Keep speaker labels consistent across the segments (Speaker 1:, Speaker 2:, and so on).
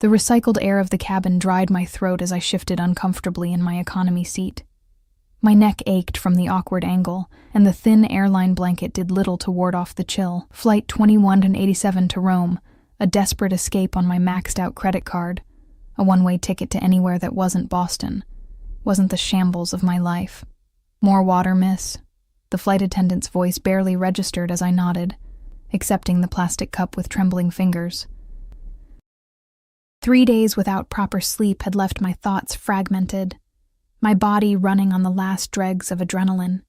Speaker 1: The recycled air of the cabin dried my throat as I shifted uncomfortably in my economy seat. My neck ached from the awkward angle, and the thin airline blanket did little to ward off the chill. Flight 2187 to Rome, a desperate escape on my maxed-out credit card, a one-way ticket to anywhere that wasn't Boston, wasn't the shambles of my life. More water, miss? The flight attendant's voice barely registered as I nodded, accepting the plastic cup with trembling fingers. 3 days without proper sleep had left my thoughts fragmented, my body running on the last dregs of adrenaline.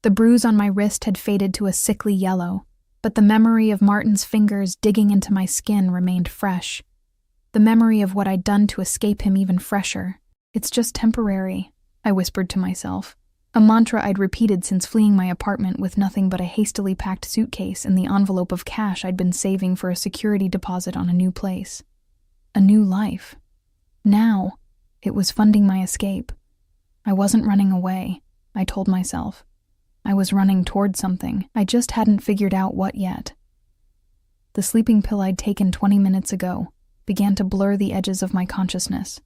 Speaker 1: The bruise on my wrist had faded to a sickly yellow, but the memory of Martin's fingers digging into my skin remained fresh. The memory of what I'd done to escape him even fresher. It's just temporary, I whispered to myself, a mantra I'd repeated since fleeing my apartment with nothing but a hastily packed suitcase and the envelope of cash I'd been saving for a security deposit on a new place. A new life. Now, it was funding my escape. I wasn't running away, I told myself. I was running toward something. I just hadn't figured out what yet. The sleeping pill I'd taken 20 minutes ago began to blur the edges of my consciousness.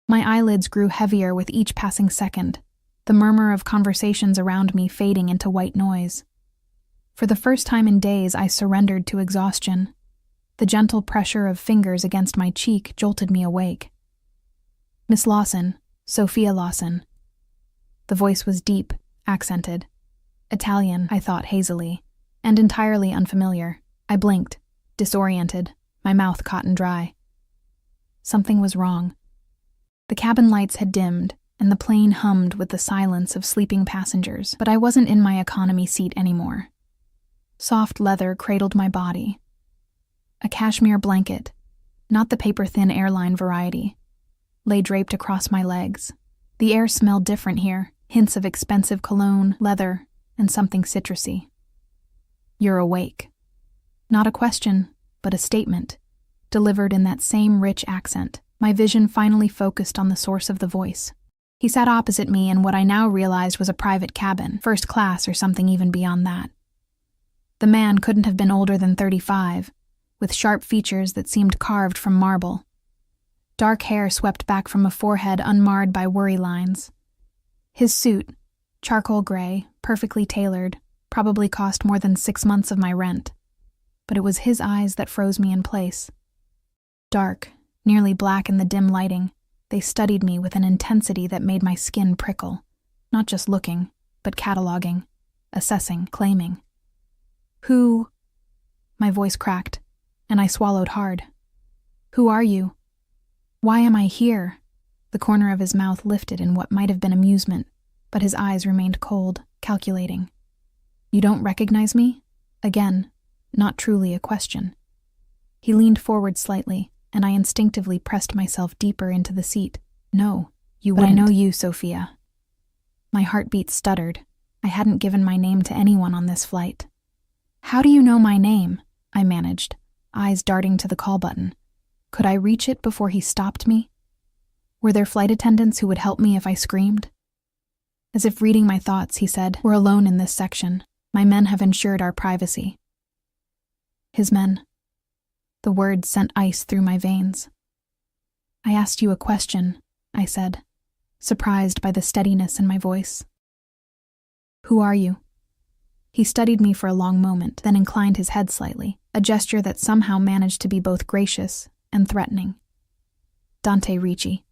Speaker 1: My eyelids grew heavier with each passing second, the murmur of conversations around me fading into white noise. For the first time in days, I surrendered to exhaustion. The gentle pressure of fingers against my cheek jolted me awake. Miss Lawson, Sophia Lawson. The voice was deep, accented. Italian, I thought hazily, and entirely unfamiliar. I blinked, disoriented, my mouth cotton dry. Something was wrong. The cabin lights had dimmed, and the plane hummed with the silence of sleeping passengers, but I wasn't in my economy seat anymore. Soft leather cradled my body. A cashmere blanket, not the paper-thin airline variety, lay draped across my legs. The air smelled different here, hints of expensive cologne, leather, and something citrusy. You're awake. Not a question, but a statement, delivered in that same rich accent. My vision finally focused on the source of the voice. He sat opposite me in what I now realized was a private cabin, first class or something even beyond that. The man couldn't have been older than 35, with sharp features that seemed carved from marble. Dark hair swept back from a forehead unmarred by worry lines. His suit, charcoal gray, perfectly tailored, probably cost more than 6 months of my rent. But it was his eyes that froze me in place. Dark, nearly black in the dim lighting, they studied me with an intensity that made my skin prickle, not just looking, but cataloging, assessing, claiming. Who? My voice cracked, and I swallowed hard. Who are you? Why am I here? The corner of his mouth lifted in what might have been amusement, but his eyes remained cold, calculating. You don't recognize me? Again, not truly a question. He leaned forward slightly, and I instinctively pressed myself deeper into the seat. No, you wouldn't. But I know you, Sophia. My heartbeat stuttered. I hadn't given my name to anyone on this flight. How do you know my name? I managed, eyes darting to the call button. Could I reach it before he stopped me? Were there flight attendants who would help me if I screamed? As if reading my thoughts, he said, We're alone in this section. My men have ensured our privacy. His men. The words sent ice through my veins. I asked you a question, I said, surprised by the steadiness in my voice. Who are you? He studied me for a long moment, then inclined his head slightly, a gesture that somehow managed to be both gracious and threatening. Dante Ricci.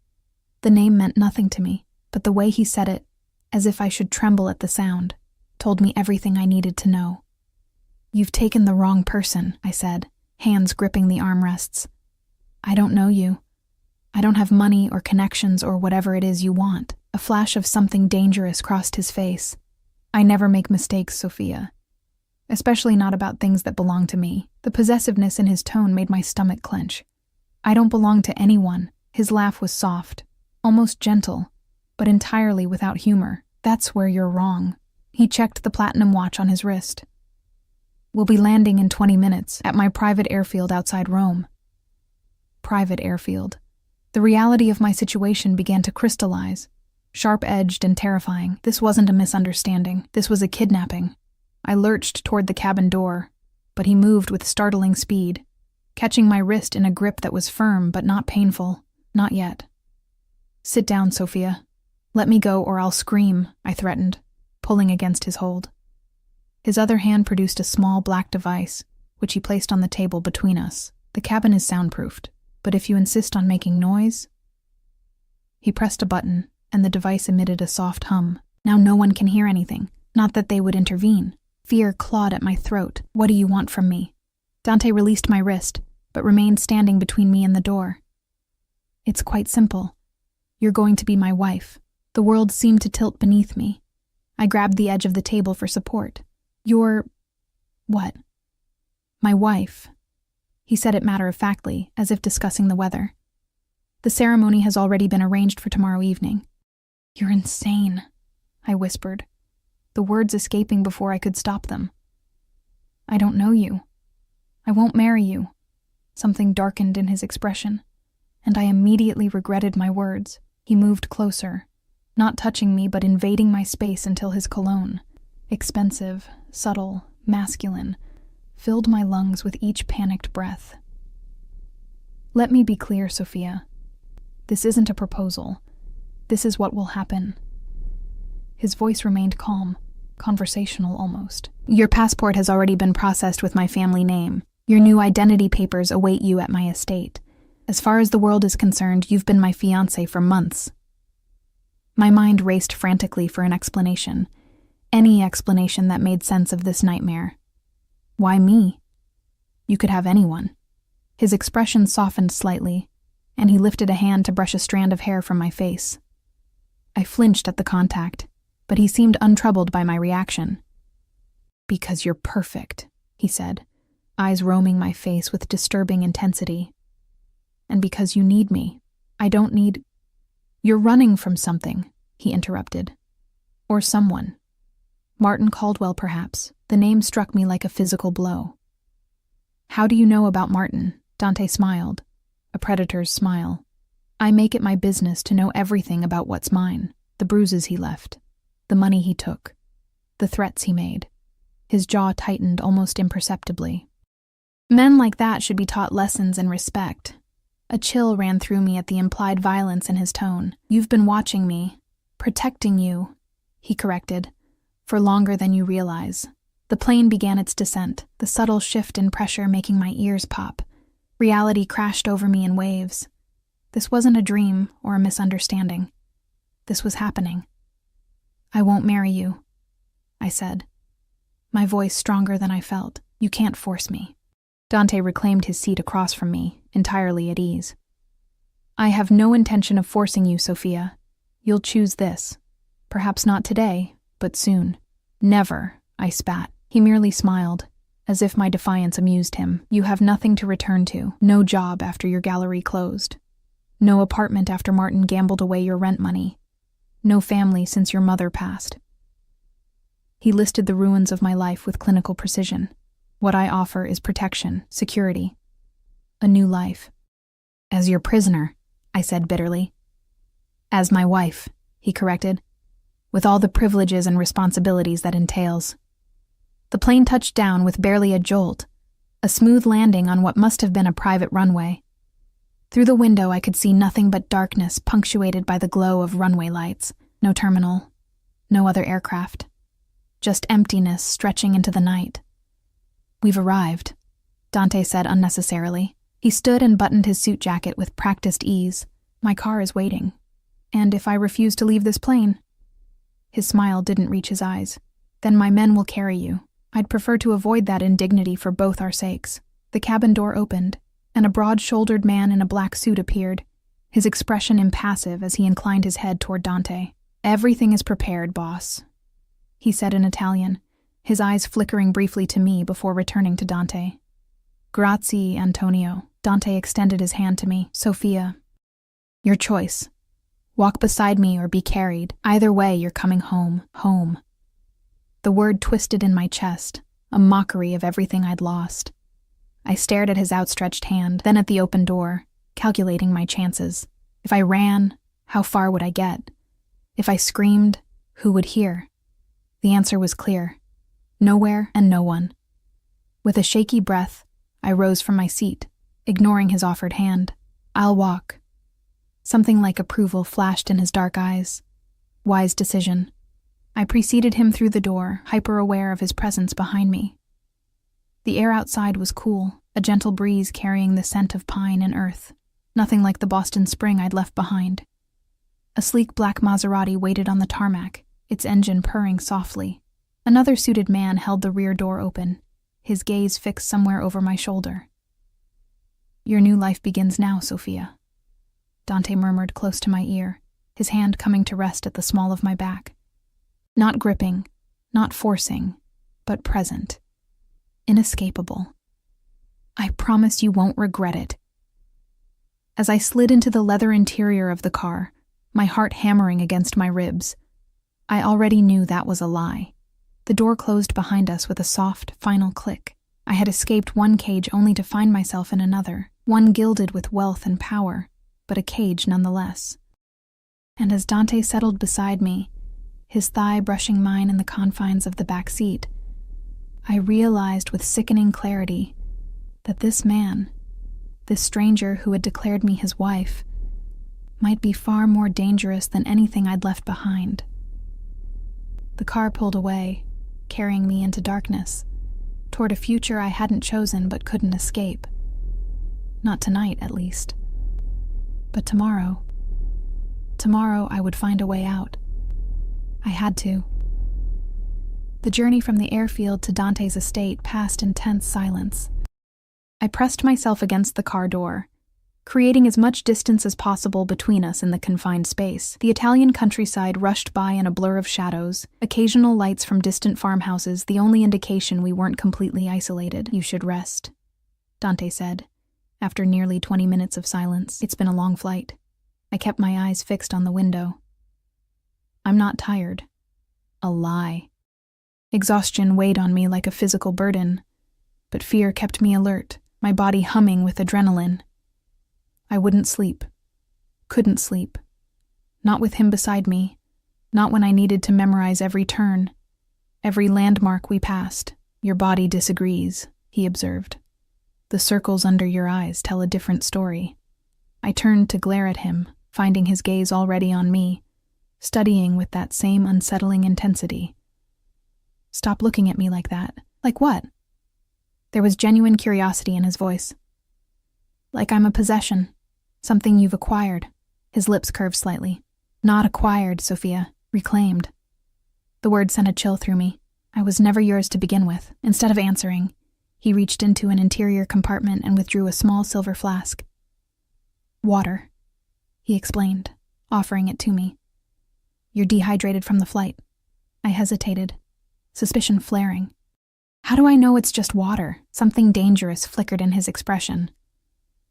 Speaker 1: The name meant nothing to me, but the way he said it, as if I should tremble at the sound, told me everything I needed to know. You've taken the wrong person, I said, hands gripping the armrests. I don't know you. I don't have money or connections or whatever it is you want. A flash of something dangerous crossed his face. I never make mistakes, Sophia. Especially not about things that belong to me. The possessiveness in his tone made my stomach clench. I don't belong to anyone. His laugh was soft, almost gentle, but entirely without humor. That's where you're wrong. He checked the platinum watch on his wrist. We'll be landing in 20 minutes at my private airfield outside Rome. Private airfield. The reality of my situation began to crystallize, sharp-edged and terrifying. This wasn't a misunderstanding. This was a kidnapping. I lurched toward the cabin door, but he moved with startling speed, catching my wrist in a grip that was firm but not painful. Not yet. "Sit down, Sophia. Let me go or I'll scream," I threatened, pulling against his hold. His other hand produced a small black device, which he placed on the table between us. "The cabin is soundproofed, but if you insist on making noise—" He pressed a button, and the device emitted a soft hum. Now no one can hear anything. Not that they would intervene. Fear clawed at my throat. "What do you want from me?" Dante released my wrist, but remained standing between me and the door. "It's quite simple. You're going to be my wife." The world seemed to tilt beneath me. I grabbed the edge of the table for support. "You're... what?" "My wife." He said it matter-of-factly, as if discussing the weather. "The ceremony has already been arranged for tomorrow evening." "You're insane," I whispered, the words escaping before I could stop them. "I don't know you. I won't marry you." Something darkened in his expression, and I immediately regretted my words. He moved closer, not touching me but invading my space until his cologne, expensive, subtle, masculine, filled my lungs with each panicked breath. "Let me be clear, Sophia. This isn't a proposal. This is what will happen." His voice remained calm, conversational almost. "Your passport has already been processed with my family name. Your new identity papers await you at my estate. As far as the world is concerned, you've been my fiancé for months." My mind raced frantically for an explanation. Any explanation that made sense of this nightmare. "Why me? You could have anyone." His expression softened slightly, and he lifted a hand to brush a strand of hair from my face. I flinched at the contact, but he seemed untroubled by my reaction. "Because you're perfect," he said, eyes roaming my face with disturbing intensity. "And because you need me. I don't need—" "You're running from something," he interrupted. "Or someone. Martin Caldwell, perhaps." The name struck me like a physical blow. "How do you know about Martin?" Dante smiled, a predator's smile. "I make it my business to know everything about what's mine. The bruises he left, the money he took, the threats he made." His jaw tightened almost imperceptibly. Men like that should be taught lessons in respect. A chill ran through me at the implied violence in his tone. "You've been watching me, protecting you," he corrected, "for longer than you realize." The plane began its descent, the subtle shift in pressure making my ears pop. Reality crashed over me in waves. This wasn't a dream or a misunderstanding. This was happening. "I won't marry you," I said, my voice stronger than I felt. "You can't force me." Dante reclaimed his seat across from me, entirely at ease. "I have no intention of forcing you, Sophia. You'll choose this. Perhaps not today, but soon." "Never," I spat. He merely smiled, as if my defiance amused him. "You have nothing to return to. No job after your gallery closed. No apartment after Martin gambled away your rent money. No family since your mother passed." He listed the ruins of my life with clinical precision. "What I offer is protection, security, a new life." "As your prisoner," I said bitterly. "As my wife," he corrected, "with all the privileges and responsibilities that entails." The plane touched down with barely a jolt, a smooth landing on what must have been a private runway. Through the window I could see nothing but darkness punctuated by the glow of runway lights. No terminal, no other aircraft. Just emptiness stretching into the night. "We've arrived," Dante said unnecessarily. He stood and buttoned his suit jacket with practiced ease. "My car is waiting. And if I refuse to leave this plane—" His smile didn't reach his eyes. "Then my men will carry you. I'd prefer to avoid that indignity for both our sakes." The cabin door opened, and a broad-shouldered man in a black suit appeared, his expression impassive as he inclined his head toward Dante. "Everything is prepared, boss," he said in Italian, his eyes flickering briefly to me before returning to Dante. "Grazie, Antonio." Dante extended his hand to me. "Sophia, your choice. Walk beside me or be carried. Either way, you're coming home. Home." The word twisted in my chest, a mockery of everything I'd lost. I stared at his outstretched hand, then at the open door, calculating my chances. If I ran, how far would I get? If I screamed, who would hear? The answer was clear. Nowhere and no one. With a shaky breath, I rose from my seat, ignoring his offered hand. "I'll walk." Something like approval flashed in his dark eyes. Wise decision. I preceded him through the door, hyper-aware of his presence behind me. The air outside was cool, a gentle breeze carrying the scent of pine and earth. Nothing like the Boston spring I'd left behind. A sleek black Maserati waited on the tarmac, its engine purring softly. Another suited man held the rear door open, his gaze fixed somewhere over my shoulder. "Your new life begins now, Sophia," Dante murmured close to my ear, his hand coming to rest at the small of my back. Not gripping, not forcing, but present. Inescapable. "I promise you won't regret it." As I slid into the leather interior of the car, my heart hammering against my ribs, I already knew that was a lie. The door closed behind us with a soft, final click. I had escaped one cage only to find myself in another, one gilded with wealth and power, but a cage nonetheless. And as Dante settled beside me, his thigh brushing mine in the confines of the back seat, I realized with sickening clarity that this man, this stranger who had declared me his wife, might be far more dangerous than anything I'd left behind. The car pulled away, carrying me into darkness, toward a future I hadn't chosen but couldn't escape. Not tonight, at least. But tomorrow. Tomorrow I would find a way out. I had to. The journey from the airfield to Dante's estate passed in tense silence. I pressed myself against the car door, creating as much distance as possible between us in the confined space. The Italian countryside rushed by in a blur of shadows, occasional lights from distant farmhouses the only indication we weren't completely isolated. "You should rest," Dante said, after nearly 20 minutes of silence. "It's been a long flight." I kept my eyes fixed on the window. "I'm not tired." A lie. Exhaustion weighed on me like a physical burden, but fear kept me alert, my body humming with adrenaline. I wouldn't sleep. Couldn't sleep. Not with him beside me. Not when I needed to memorize every turn, every landmark we passed. "Your body disagrees," he observed. "The circles under your eyes tell a different story." I turned to glare at him, finding his gaze already on me, studying with that same unsettling intensity. "Stop looking at me like that." "Like what?" There was genuine curiosity in his voice. "Like I'm a possession. Something you've acquired." His lips curved slightly. "Not acquired, Sophia. Reclaimed." The word sent a chill through me. "I was never yours to begin with." Instead of answering, he reached into an interior compartment and withdrew a small silver flask. "Water," he explained, offering it to me. "You're dehydrated from the flight." I hesitated, suspicion flaring. "How do I know it's just water?" Something dangerous flickered in his expression.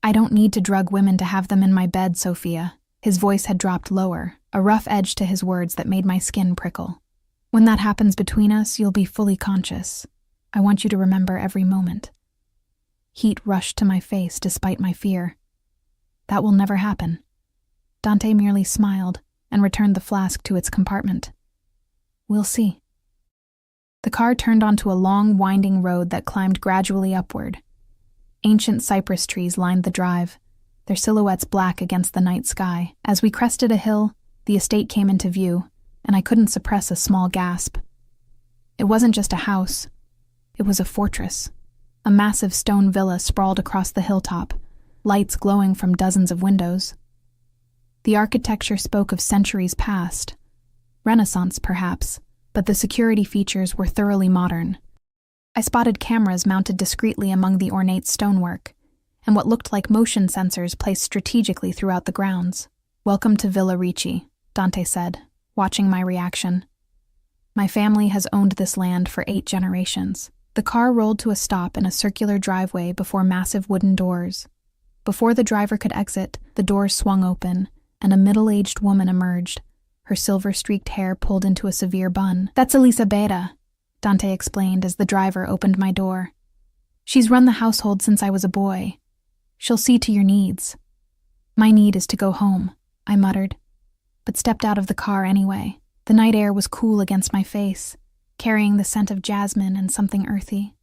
Speaker 1: "I don't need to drug women to have them in my bed, Sophia." His voice had dropped lower, a rough edge to his words that made my skin prickle. "When that happens between us, you'll be fully conscious. I want you to remember every moment." Heat rushed to my face despite my fear. "That will never happen." Dante merely smiled and returned the flask to its compartment. "We'll see." The car turned onto a long, winding road that climbed gradually upward. Ancient cypress trees lined the drive, their silhouettes black against the night sky. As we crested a hill, the estate came into view, and I couldn't suppress a small gasp. It wasn't just a house. It was a fortress. A massive stone villa sprawled across the hilltop, lights glowing from dozens of windows. The architecture spoke of centuries past, Renaissance perhaps, but the security features were thoroughly modern. I spotted cameras mounted discreetly among the ornate stonework, and what looked like motion sensors placed strategically throughout the grounds. "Welcome to Villa Ricci," Dante said, watching my reaction. "My family has owned this land for 8 generations." The car rolled to a stop in a circular driveway before massive wooden doors. Before the driver could exit, the doors swung open, and a middle-aged woman emerged, her silver-streaked hair pulled into a severe bun. "That's Elisabetta," Dante explained as the driver opened my door. "She's run the household since I was a boy. She'll see to your needs." "My need is to go home," I muttered, but stepped out of the car anyway. The night air was cool against my face, carrying the scent of jasmine and something earthy.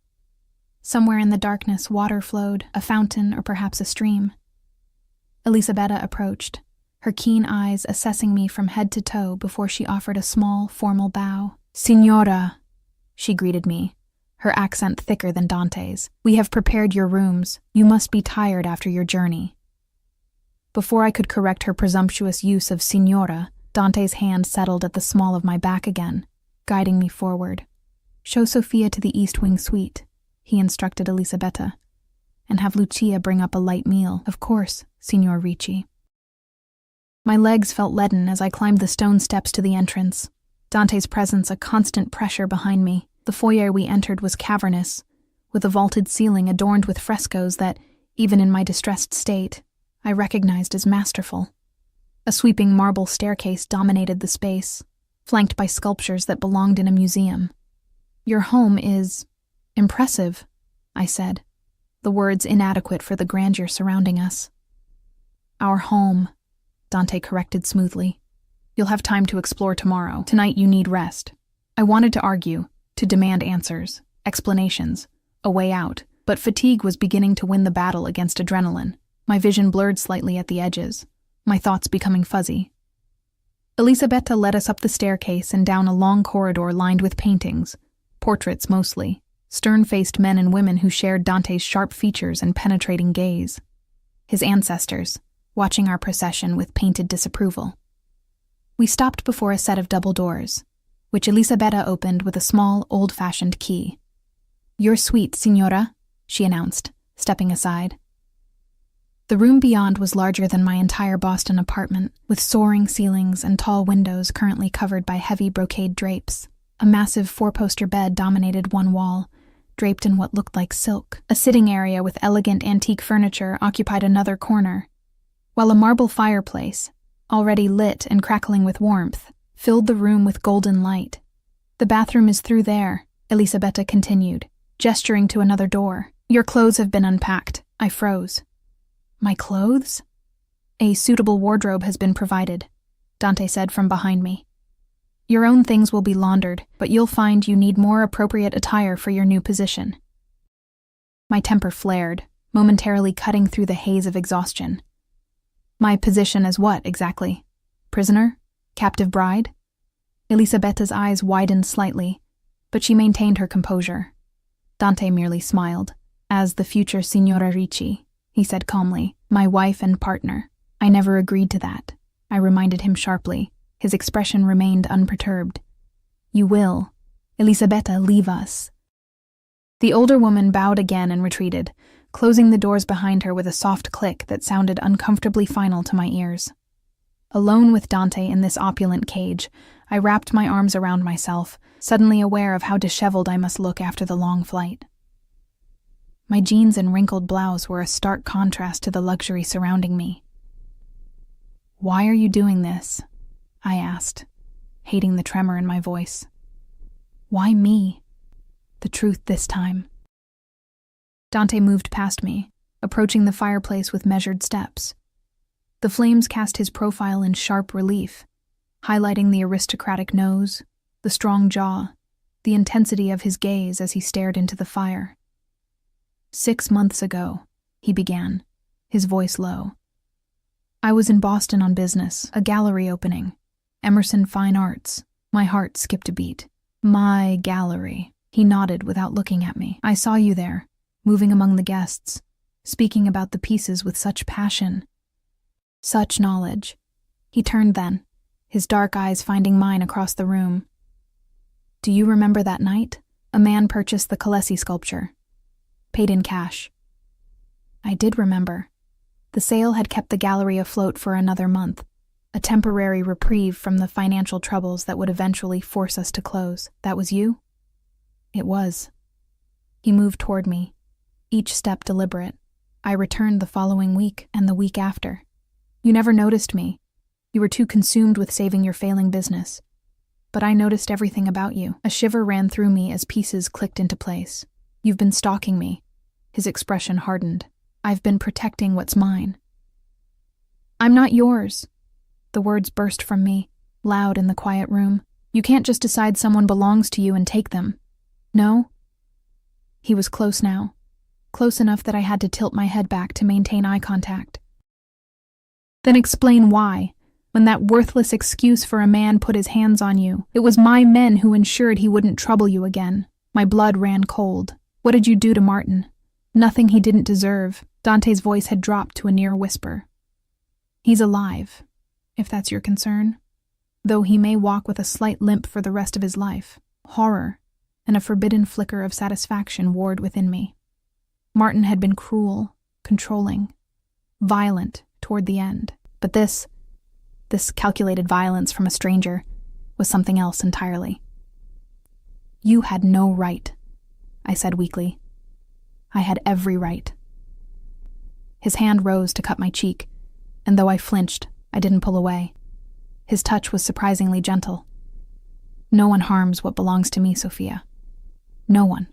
Speaker 1: Somewhere in the darkness, water flowed, a fountain or perhaps a stream. Elisabetta approached, her keen eyes assessing me from head to toe before she offered a small, formal bow. "Signora," she greeted me, her accent thicker than Dante's. "We have prepared your rooms. You must be tired after your journey." Before I could correct her presumptuous use of signora, Dante's hand settled at the small of my back again, guiding me forward. "Show Sophia to the East Wing suite," he instructed Elisabetta, "and have Lucia bring up a light meal." "Of course, Signor Ricci." My legs felt leaden as I climbed the stone steps to the entrance, Dante's presence a constant pressure behind me. The foyer we entered was cavernous, with a vaulted ceiling adorned with frescoes that, even in my distressed state, I recognized as masterful. A sweeping marble staircase dominated the space, flanked by sculptures that belonged in a museum. "Your home is impressive," I said, the words inadequate for the grandeur surrounding us. "Our home," Dante corrected smoothly. "You'll have time to explore tomorrow. Tonight you need rest." I wanted to argue, to demand answers, explanations, a way out, but fatigue was beginning to win the battle against adrenaline. My vision blurred slightly at the edges, my thoughts becoming fuzzy. Elisabetta led us up the staircase and down a long corridor lined with paintings, portraits mostly, stern-faced men and women who shared Dante's sharp features and penetrating gaze. His ancestors, watching our procession with painted disapproval. We stopped before a set of double doors, which Elisabetta opened with a small, old-fashioned key. "Your suite, signora," she announced, stepping aside. The room beyond was larger than my entire Boston apartment, with soaring ceilings and tall windows currently covered by heavy brocade drapes. A massive four-poster bed dominated one wall, draped in what looked like silk. A sitting area with elegant antique furniture occupied another corner, while a marble fireplace, already lit and crackling with warmth, filled the room with golden light. "The bathroom is through there," Elisabetta continued, gesturing to another door. "Your clothes have been unpacked." I froze. "My clothes?" "A suitable wardrobe has been provided," Dante said from behind me. "Your own things will be laundered, but you'll find you need more appropriate attire for your new position." My temper flared, momentarily cutting through the haze of exhaustion. "My position as what, exactly? Prisoner? Captive bride?" Elisabetta's eyes widened slightly, but she maintained her composure. Dante merely smiled. "As the future Signora Ricci," he said calmly, "my wife and partner. I never agreed to that," I reminded him sharply. His expression remained unperturbed. "You will. Elisabetta, leave us." The older woman bowed again and retreated, closing the doors behind her with a soft click that sounded uncomfortably final to my ears. Alone with Dante in this opulent cage, I wrapped my arms around myself, suddenly aware of how disheveled I must look after the long flight. My jeans and wrinkled blouse were a stark contrast to the luxury surrounding me. "Why are you doing this?" I asked, hating the tremor in my voice. "Why me?" The truth this time. Dante moved past me, approaching the fireplace with measured steps. The flames cast his profile in sharp relief, highlighting the aristocratic nose, the strong jaw, the intensity of his gaze as he stared into the fire. "6 months ago," he began, his voice low. "I was in Boston on business, a gallery opening. Emerson Fine Arts." My heart skipped a beat. "My gallery." He nodded without looking at me. "I saw you there, moving among the guests, speaking about the pieces with such passion. Such knowledge." He turned then, his dark eyes finding mine across the room. "Do you remember that night? A man purchased the Colesi sculpture. Paid in cash." I did remember. The sale had kept the gallery afloat for another month, a temporary reprieve from the financial troubles that would eventually force us to close. "That was you?" "It was." He moved toward me, each step deliberate. "I returned the following week and the week after. You never noticed me. You were too consumed with saving your failing business. But I noticed everything about you." A shiver ran through me as pieces clicked into place. "You've been stalking me." His expression hardened. "I've been protecting what's mine." "I'm not yours." The words burst from me, loud in the quiet room. "You can't just decide someone belongs to you and take them." "No?" He was close now, close enough that I had to tilt my head back to maintain eye contact. Then explain why, when that worthless excuse for a man put his hands on you. It was my men who ensured he wouldn't trouble you again. My blood ran cold. What did you do to Martin? Nothing he didn't deserve. Dante's voice had dropped to a near whisper. He's alive, if that's your concern. Though he may walk with a slight limp for the rest of his life. Horror and a forbidden flicker of satisfaction warred within me. Martin had been cruel, controlling, violent toward the end. But this calculated violence from a stranger was something else entirely. You had no right, I said weakly. I had every right. His hand rose to cut my cheek, and though I flinched, I didn't pull away. His touch was surprisingly gentle. No one harms what belongs to me, Sophia. No one.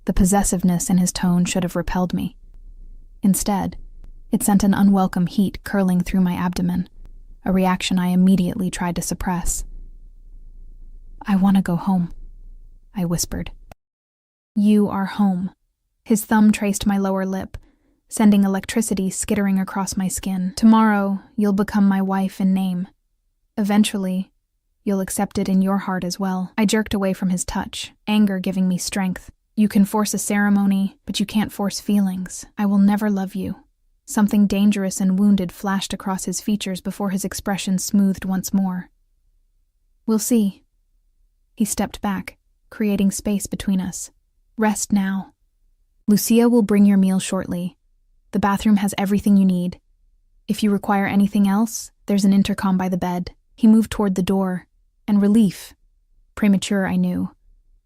Speaker 1: The possessiveness in his tone should have repelled me. Instead, it sent an unwelcome heat curling through my abdomen, a reaction I immediately tried to suppress. I want to go home, I whispered. You are home. His thumb traced my lower lip, sending electricity skittering across my skin. Tomorrow, you'll become my wife in name. Eventually, you'll accept it in your heart as well. I jerked away from his touch, anger giving me strength. You can force a ceremony, but you can't force feelings. I will never love you. Something dangerous and wounded flashed across his features before his expression smoothed once more. We'll see. He stepped back, creating space between us. Rest now. Lucia will bring your meal shortly. The bathroom has everything you need. If you require anything else, there's an intercom by the bed. He moved toward the door, and relief, premature I knew,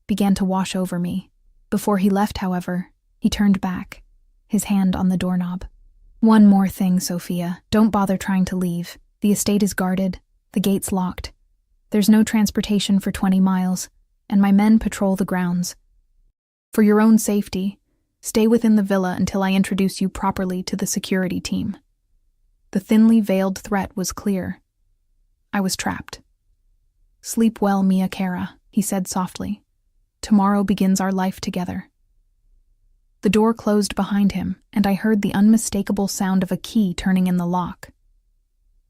Speaker 1: began to wash over me. Before he left, however, he turned back, his hand on the doorknob. One more thing, Sophia. Don't bother trying to leave. The estate is guarded, the gates locked. There's no transportation for 20 miles, and my men patrol the grounds. For your own safety, stay within the villa until I introduce you properly to the security team. The thinly veiled threat was clear. I was trapped. Sleep well, Mia Cara, he said softly. Tomorrow begins our life together. The door closed behind him, and I heard the unmistakable sound of a key turning in the lock.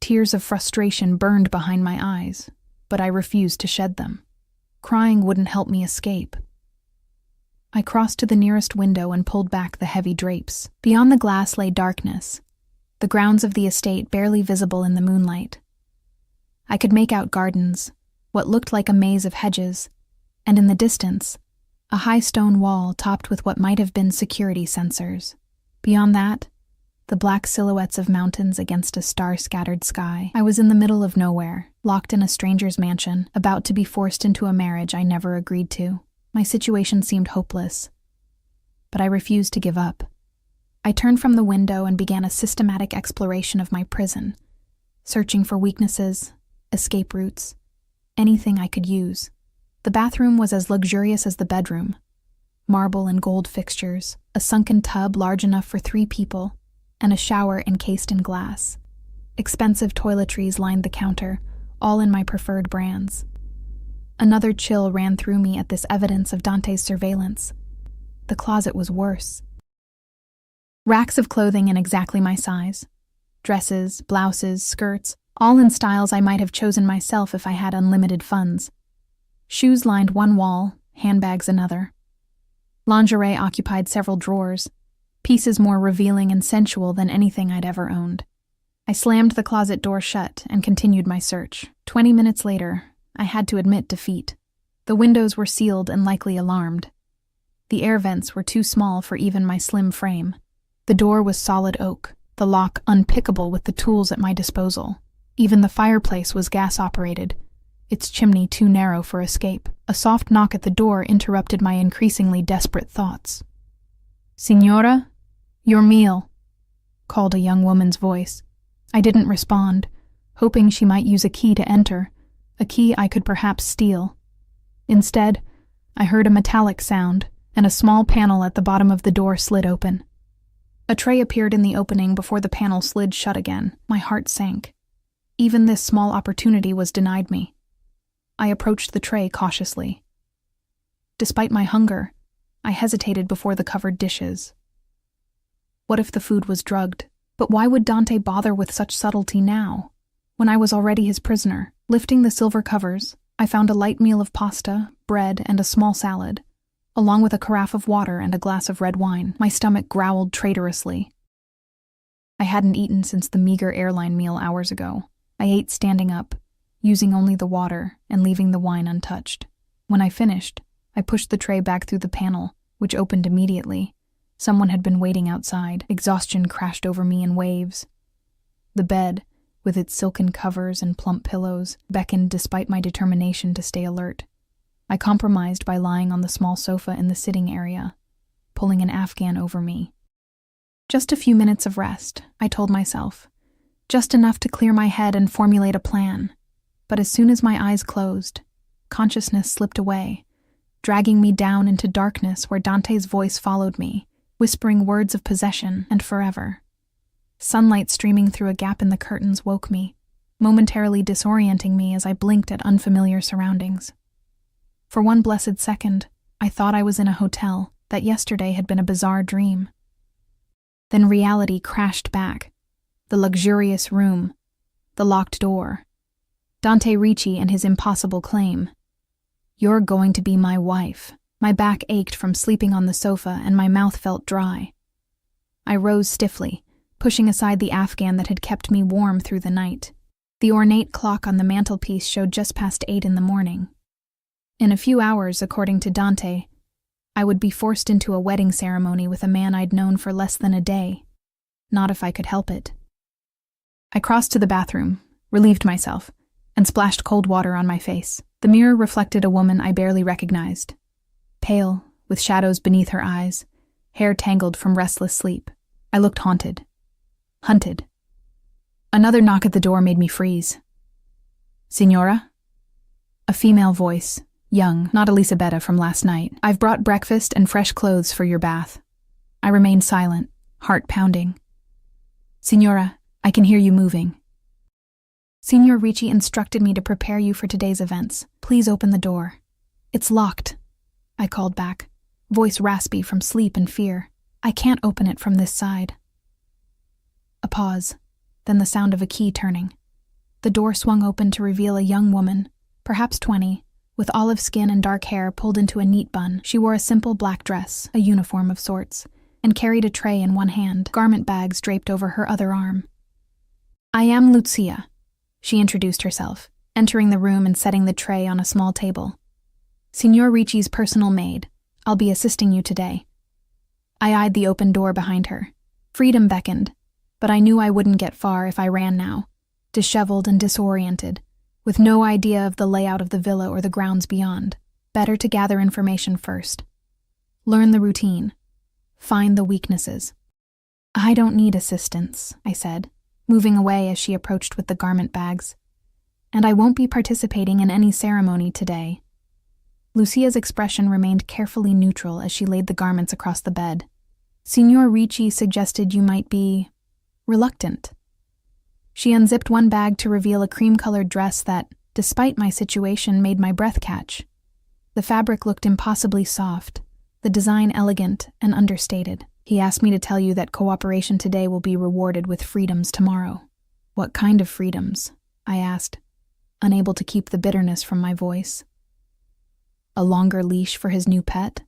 Speaker 1: Tears of frustration burned behind my eyes, but I refused to shed them. Crying wouldn't help me escape. I crossed to the nearest window and pulled back the heavy drapes. Beyond the glass lay darkness, the grounds of the estate barely visible in the moonlight. I could make out gardens, what looked like a maze of hedges, and in the distance, a high stone wall topped with what might have been security sensors. Beyond that, the black silhouettes of mountains against a star-scattered sky. I was in the middle of nowhere, locked in a stranger's mansion, about to be forced into a marriage I never agreed to. My situation seemed hopeless, but I refused to give up. I turned from the window and began a systematic exploration of my prison, searching for weaknesses, escape routes, anything I could use. The bathroom was as luxurious as the bedroom. Marble and gold fixtures, a sunken tub large enough for 3 people, and a shower encased in glass. Expensive toiletries lined the counter, all in my preferred brands. Another chill ran through me at this evidence of Dante's surveillance. The closet was worse. Racks of clothing in exactly my size. Dresses, blouses, skirts, all in styles I might have chosen myself if I had unlimited funds. Shoes lined one wall, handbags another. Lingerie occupied several drawers, pieces more revealing and sensual than anything I'd ever owned. I slammed the closet door shut and continued my search. 20 minutes later, I had to admit defeat. The windows were sealed and likely alarmed. The air vents were too small for even my slim frame. The door was solid oak, the lock unpickable with the tools at my disposal. Even the fireplace was gas-operated, its chimney too narrow for escape. A soft knock at the door interrupted my increasingly desperate thoughts. "Signora, your meal," called a young woman's voice. I didn't respond, hoping she might use a key to enter, a key I could perhaps steal. Instead, I heard a metallic sound, and a small panel at the bottom of the door slid open. A tray appeared in the opening before the panel slid shut again. My heart sank. Even this small opportunity was denied me. I approached the tray cautiously. Despite my hunger, I hesitated before the covered dishes. What if the food was drugged? But why would Dante bother with such subtlety now, when I was already his prisoner? Lifting the silver covers, I found a light meal of pasta, bread, and a small salad, along with a carafe of water and a glass of red wine. My stomach growled traitorously. I hadn't eaten since the meager airline meal hours ago. I ate standing up, using only the water and leaving the wine untouched. When I finished, I pushed the tray back through the panel, which opened immediately. Someone had been waiting outside. Exhaustion crashed over me in waves. The bed, with its silken covers and plump pillows, beckoned despite my determination to stay alert. I compromised by lying on the small sofa in the sitting area, pulling an Afghan over me. Just a few minutes of rest, I told myself. Just enough to clear my head and formulate a plan. But as soon as my eyes closed, consciousness slipped away, dragging me down into darkness where Dante's voice followed me, whispering words of possession and forever. Sunlight streaming through a gap in the curtains woke me, momentarily disorienting me as I blinked at unfamiliar surroundings. For one blessed second, I thought I was in a hotel, that yesterday had been a bizarre dream. Then reality crashed back. The luxurious room, the locked door, Dante Ricci and his impossible claim. "You're going to be my wife." My back ached from sleeping on the sofa and my mouth felt dry. I rose stiffly, pushing aside the Afghan that had kept me warm through the night. The ornate clock on the mantelpiece showed just past 8 in the morning. In a few hours, according to Dante, I would be forced into a wedding ceremony with a man I'd known for less than a day. Not if I could help it. I crossed to the bathroom, relieved myself, and splashed cold water on my face. The mirror reflected a woman I barely recognized. Pale, with shadows beneath her eyes, hair tangled from restless sleep. I looked haunted. Hunted. Another knock at the door made me freeze. "Signora?" A female voice, young, not Elisabetta from last night. "I've brought breakfast and fresh clothes for your bath." I remained silent, heart pounding. "Signora, I can hear you moving." "Signor Ricci instructed me to prepare you for today's events. Please open the door." "It's locked," I called back, voice raspy from sleep and fear. "I can't open it from this side." A pause, then the sound of a key turning. The door swung open to reveal a young woman, perhaps 20, with olive skin and dark hair pulled into a neat bun. She wore a simple black dress, a uniform of sorts, and carried a tray in one hand, garment bags draped over her other arm. "I am Lucia," she introduced herself, entering the room and setting the tray on a small table. "Signor Ricci's personal maid. I'll be assisting you today." I eyed the open door behind her. Freedom beckoned, but I knew I wouldn't get far if I ran now, disheveled and disoriented, with no idea of the layout of the villa or the grounds beyond. Better to gather information first. Learn the routine. Find the weaknesses. "I don't need assistance," I said, moving away as she approached with the garment bags. "And I won't be participating in any ceremony today." Lucia's expression remained carefully neutral as she laid the garments across the bed. "Signor Ricci suggested you might be reluctant." She unzipped one bag to reveal a cream-colored dress that, despite my situation, made my breath catch. The fabric looked impossibly soft, the design elegant and understated. "He asked me to tell you that cooperation today will be rewarded with freedoms tomorrow." "What kind of freedoms?" I asked, unable to keep the bitterness from my voice. A longer leash for his new pet?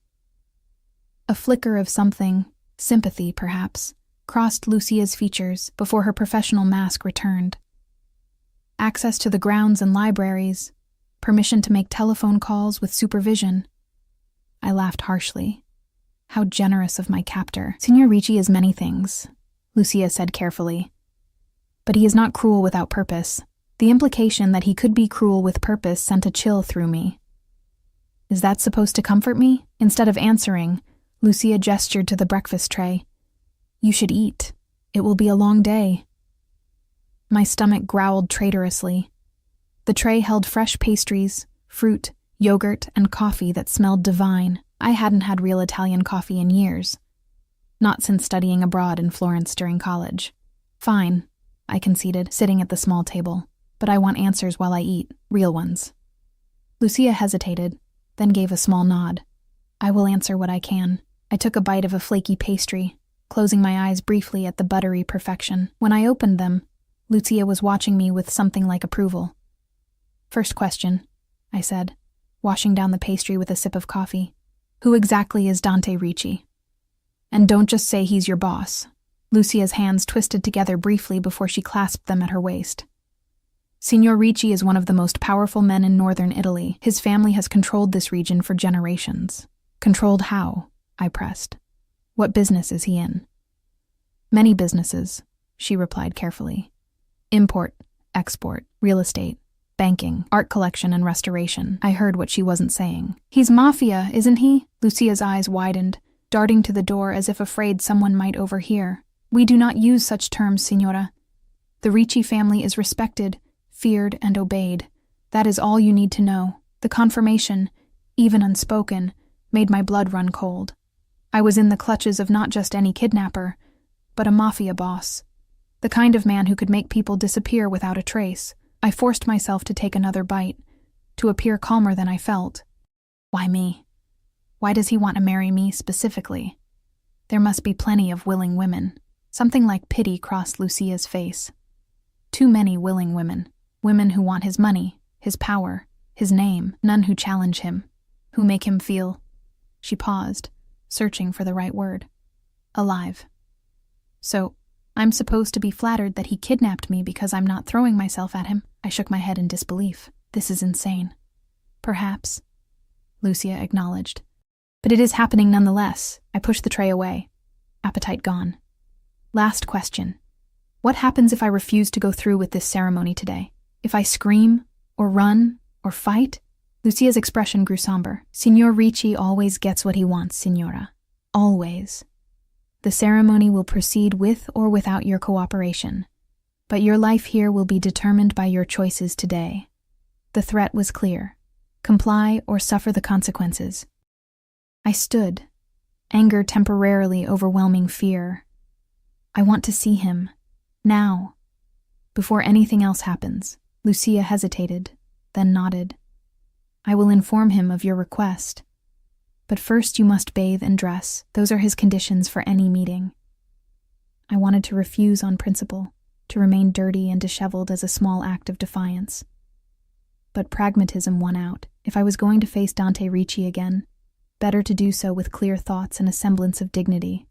Speaker 1: A flicker of something, sympathy perhaps, crossed Lucia's features before her professional mask returned. Access to the grounds and libraries, permission to make telephone calls with supervision. I laughed harshly. How generous of my captor. "Signor Ricci is many things," Lucia said carefully. "But he is not cruel without purpose." The implication that he could be cruel with purpose sent a chill through me. "Is that supposed to comfort me?" Instead of answering, Lucia gestured to the breakfast tray. "You should eat. It will be a long day." My stomach growled traitorously. The tray held fresh pastries, fruit, yogurt, and coffee that smelled divine. I hadn't had real Italian coffee in years. Not since studying abroad in Florence during college. "Fine," I conceded, sitting at the small table. "But I want answers while I eat, real ones." Lucia hesitated, then gave a small nod. I will answer what I can. I took a bite of a flaky pastry, closing my eyes briefly at the buttery perfection. When I opened them, Lucia was watching me with something like approval. First question, I said, washing down the pastry with a sip of coffee. Who exactly is Dante Ricci? And don't just say he's your boss. Lucia's hands twisted together briefly before she clasped them at her waist. Signor Ricci is one of the most powerful men in northern Italy. His family has controlled this region for generations. Controlled how? I pressed. What business is he in? Many businesses, she replied carefully. Import, export, real estate, banking, art collection and restoration. I heard what she wasn't saying. He's Mafia, isn't he? Lucia's eyes widened, darting to the door as if afraid someone might overhear. We do not use such terms, signora. The Ricci family is respected, feared, and obeyed. That is all you need to know. The confirmation, even unspoken, made my blood run cold. I was in the clutches of not just any kidnapper, but a mafia boss. The kind of man who could make people disappear without a trace. I forced myself to take another bite, to appear calmer than I felt. Why me? Why does he want to marry me specifically? There must be plenty of willing women. Something like pity crossed Lucia's face. Too many willing women. Women who want his money, his power, his name. None who challenge him, who make him feel... She paused, searching for the right word. Alive. So, I'm supposed to be flattered that he kidnapped me because I'm not throwing myself at him? I shook my head in disbelief. This is insane. Perhaps, Lucia acknowledged. But it is happening nonetheless. I pushed the tray away. Appetite gone. Last question. What happens if I refuse to go through with this ceremony today? If I scream, or run, or fight? Lucia's expression grew somber. Signor Ricci always gets what he wants, signora. Always. The ceremony will proceed with or without your cooperation, but your life here will be determined by your choices today. The threat was clear. Comply or suffer the consequences. I stood, anger temporarily overwhelming fear. I want to see him. Now. Before anything else happens. Lucia hesitated, then nodded. I will inform him of your request. But first you must bathe and dress. Those are his conditions for any meeting. I wanted to refuse on principle, to remain dirty and disheveled as a small act of defiance. But pragmatism won out. If I was going to face Dante Ricci again, better to do so with clear thoughts and a semblance of dignity.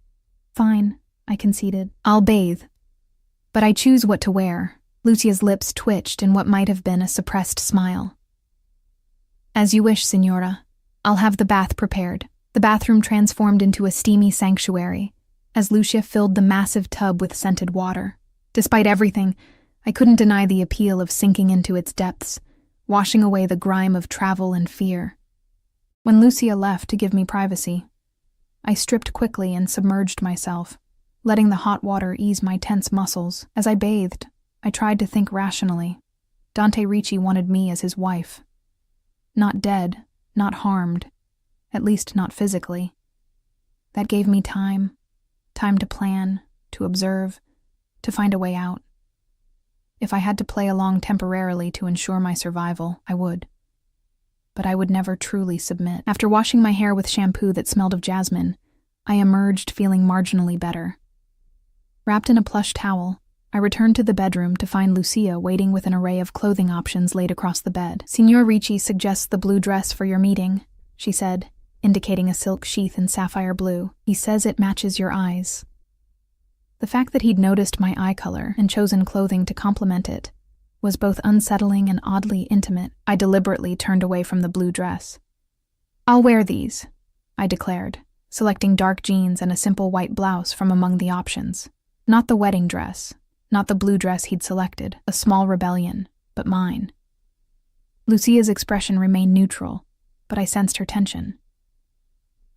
Speaker 1: Fine, I conceded. I'll bathe. But I choose what to wear. Lucia's lips twitched in what might have been a suppressed smile. As you wish, signora. I'll have the bath prepared. The bathroom transformed into a steamy sanctuary, as Lucia filled the massive tub with scented water. Despite everything, I couldn't deny the appeal of sinking into its depths, washing away the grime of travel and fear. When Lucia left to give me privacy, I stripped quickly and submerged myself, letting the hot water ease my tense muscles. As I bathed, I tried to think rationally. Dante Ricci wanted me as his wife. Not dead, not harmed, at least not physically. That gave me time to plan, to observe, to find a way out. If I had to play along temporarily to ensure my survival, I would. But I would never truly submit. After washing my hair with shampoo that smelled of jasmine, I emerged feeling marginally better. Wrapped in a plush towel, I returned to the bedroom to find Lucia waiting with an array of clothing options laid across the bed. Signor Ricci suggests the blue dress for your meeting, she said, indicating a silk sheath in sapphire blue. He says it matches your eyes. The fact that he'd noticed my eye color and chosen clothing to complement it was both unsettling and oddly intimate. I deliberately turned away from the blue dress. I'll wear these, I declared, selecting dark jeans and a simple white blouse from among the options. Not the wedding dress, not the blue dress he'd selected, a small rebellion, but mine. Lucia's expression remained neutral, but I sensed her tension.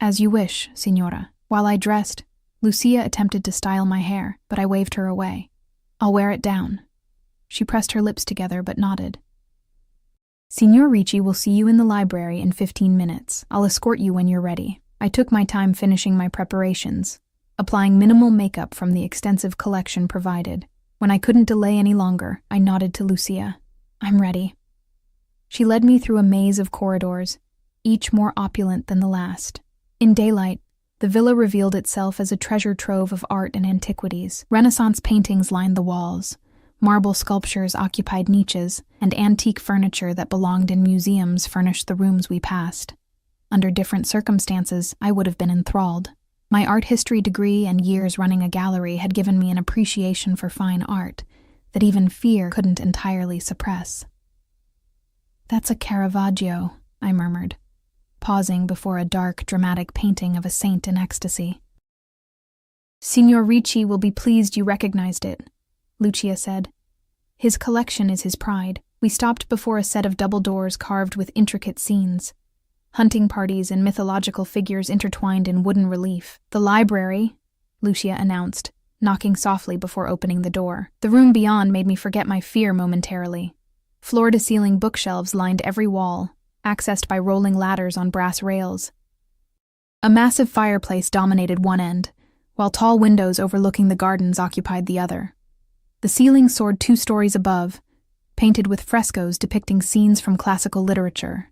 Speaker 1: As you wish, signora. While I dressed, Lucia attempted to style my hair, but I waved her away. I'll wear it down. She pressed her lips together but nodded. Signor Ricci will see you in the library in 15 minutes. I'll escort you when you're ready. I took my time finishing my preparations, applying minimal makeup from the extensive collection provided. When I couldn't delay any longer, I nodded to Lucia. I'm ready. She led me through a maze of corridors, each more opulent than the last. In daylight, the villa revealed itself as a treasure trove of art and antiquities. Renaissance paintings lined the walls, marble sculptures occupied niches, and antique furniture that belonged in museums furnished the rooms we passed. Under different circumstances, I would have been enthralled. My art history degree and years running a gallery had given me an appreciation for fine art that even fear couldn't entirely suppress. "That's a Caravaggio," I murmured, pausing before a dark, dramatic painting of a saint in ecstasy. "Signor Ricci will be pleased you recognized it," Lucia said. "His collection is his pride." We stopped before a set of double doors carved with intricate scenes. Hunting parties and mythological figures intertwined in wooden relief. "The library," Lucia announced, knocking softly before opening the door. The room beyond made me forget my fear momentarily. Floor-to-ceiling bookshelves lined every wall, accessed by rolling ladders on brass rails. A massive fireplace dominated one end, while tall windows overlooking the gardens occupied the other. The ceiling soared 2 stories above, painted with frescoes depicting scenes from classical literature.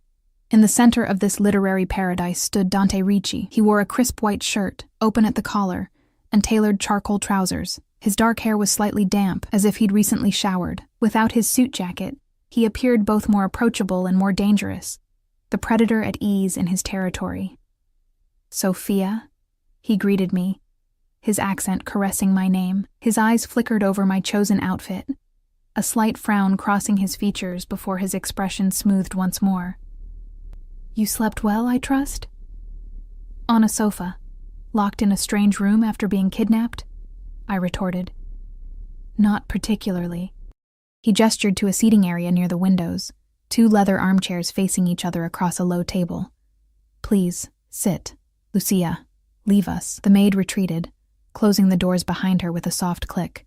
Speaker 1: In the center of this literary paradise stood Dante Ricci. He wore a crisp white shirt, open at the collar, and tailored charcoal trousers. His dark hair was slightly damp, as if he'd recently showered. Without his suit jacket, he appeared both more approachable and more dangerous, the predator at ease in his territory. "Sophia," he greeted me, his accent caressing my name. His eyes flickered over my chosen outfit, a slight frown crossing his features before his expression smoothed once more. "You slept well, I trust?" "On a sofa, locked in a strange room after being kidnapped?" I retorted. "Not particularly." He gestured to a seating area near the windows, 2 leather armchairs facing each other across a low table. "Please, sit. Lucia, leave us." The maid retreated, closing the doors behind her with a soft click.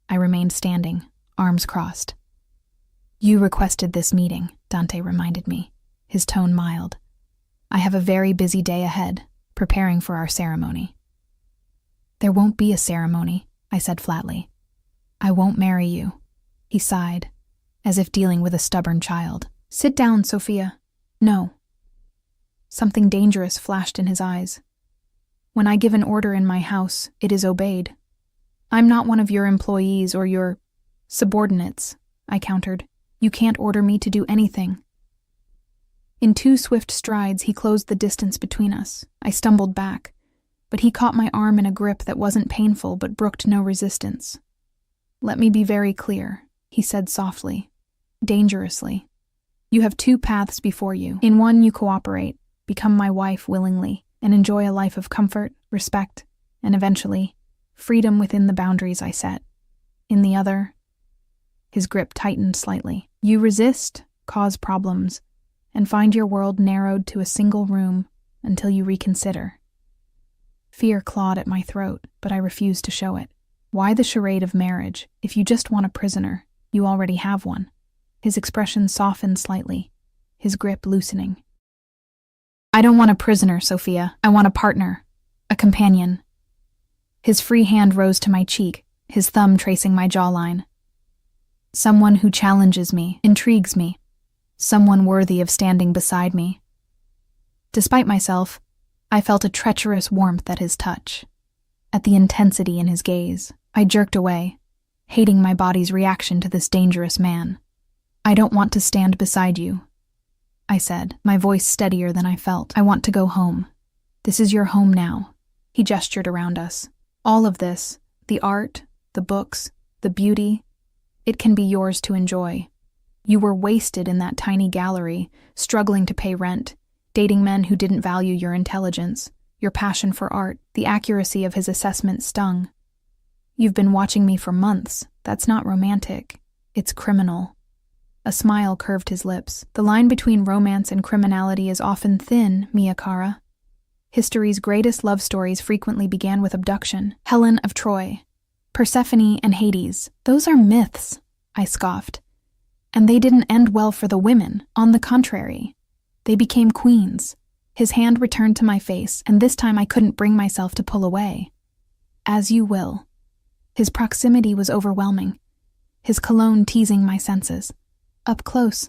Speaker 1: I remained standing, arms crossed. "You requested this meeting," Dante reminded me, his tone mild. "I have a very busy day ahead, preparing for our ceremony." "There won't be a ceremony," I said flatly. "I won't marry you." He sighed, as if dealing with a stubborn child. "Sit down, Sophia." "No." Something dangerous flashed in his eyes. "When I give an order in my house, it is obeyed. I'm not one of your employees or your subordinates," I countered. "You can't order me to do anything." In 2 swift strides, he closed the distance between us. I stumbled back, but he caught my arm in a grip that wasn't painful but brooked no resistance. "Let me be very clear," he said softly, dangerously. "You have 2 paths before you. In one, you cooperate, become my wife willingly, and enjoy a life of comfort, respect, and eventually, freedom within the boundaries I set. In the other," his grip tightened slightly, "you resist, cause problems, and find your world narrowed to a single room until you reconsider." Fear clawed at my throat, but I refused to show it. "Why the charade of marriage? If you just want a prisoner, you already have one." His expression softened slightly, his grip loosening. "I don't want a prisoner, Sophia. I want a partner, a companion." His free hand rose to my cheek, his thumb tracing my jawline. "Someone who challenges me, intrigues me. Someone worthy of standing beside me." Despite myself, I felt a treacherous warmth at his touch, at the intensity in his gaze. I jerked away, hating my body's reaction to this dangerous man. "I don't want to stand beside you," I said, my voice steadier than I felt. "I want to go home. This is your home now." He gestured around us. "All of this, the art, the books, the beauty, it can be yours to enjoy. You were wasted in that tiny gallery, struggling to pay rent, dating men who didn't value your intelligence, your passion for art." The accuracy of his assessment stung. "You've been watching me for months. That's not romantic. It's criminal." A smile curved his lips. "The line between romance and criminality is often thin, Mia cara. History's greatest love stories frequently began with abduction. Helen of Troy, Persephone and Hades. Those are myths," I scoffed. "And they didn't end well for the women. On the contrary, they became queens." His hand returned to my face, and this time I couldn't bring myself to pull away. "As you will." His proximity was overwhelming, his cologne teasing my senses. Up close,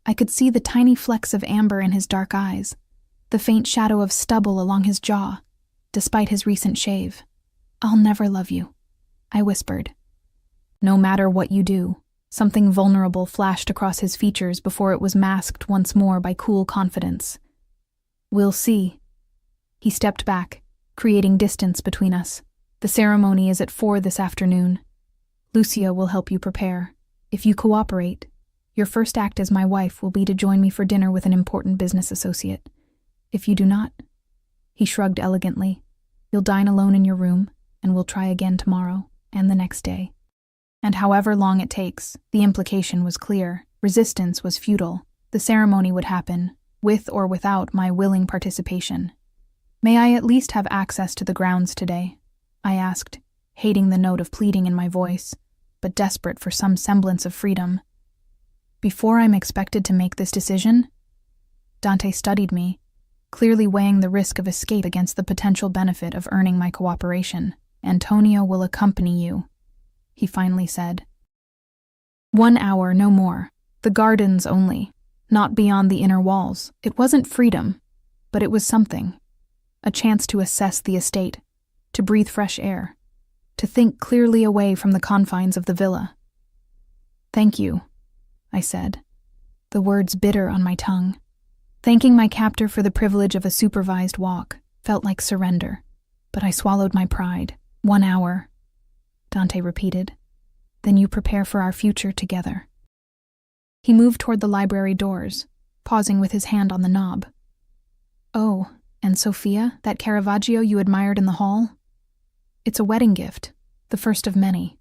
Speaker 1: I could see the tiny flecks of amber in his dark eyes, the faint shadow of stubble along his jaw, despite his recent shave. "I'll never love you," I whispered. "No matter what you do." Something vulnerable flashed across his features before it was masked once more by cool confidence. "We'll see." He stepped back, creating distance between us. "The ceremony is at 4 this afternoon. Lucia will help you prepare. If you cooperate, your first act as my wife will be to join me for dinner with an important business associate. If you do not," he shrugged elegantly, "you'll dine alone in your room, and we'll try again tomorrow and the next day." And however long it takes, the implication was clear. Resistance was futile. The ceremony would happen, with or without my willing participation. "May I at least have access to the grounds today?" I asked, hating the note of pleading in my voice, but desperate for some semblance of freedom. "Before I'm expected to make this decision?" Dante studied me, clearly weighing the risk of escape against the potential benefit of earning my cooperation. "Antonio will accompany you," he finally said. 1 hour, no more. The gardens only, not beyond the inner walls. It wasn't freedom, but it was something. A chance to assess the estate, to breathe fresh air, to think clearly away from the confines of the villa. "Thank you," I said, the words bitter on my tongue. Thanking my captor for the privilege of a supervised walk felt like surrender, but I swallowed my pride. 1 hour, Dante repeated. "Then you prepare for our future together." He moved toward the library doors, pausing with his hand on the knob. "Oh, and Sophia, that Caravaggio you admired in the hall? It's a wedding gift, the first of many."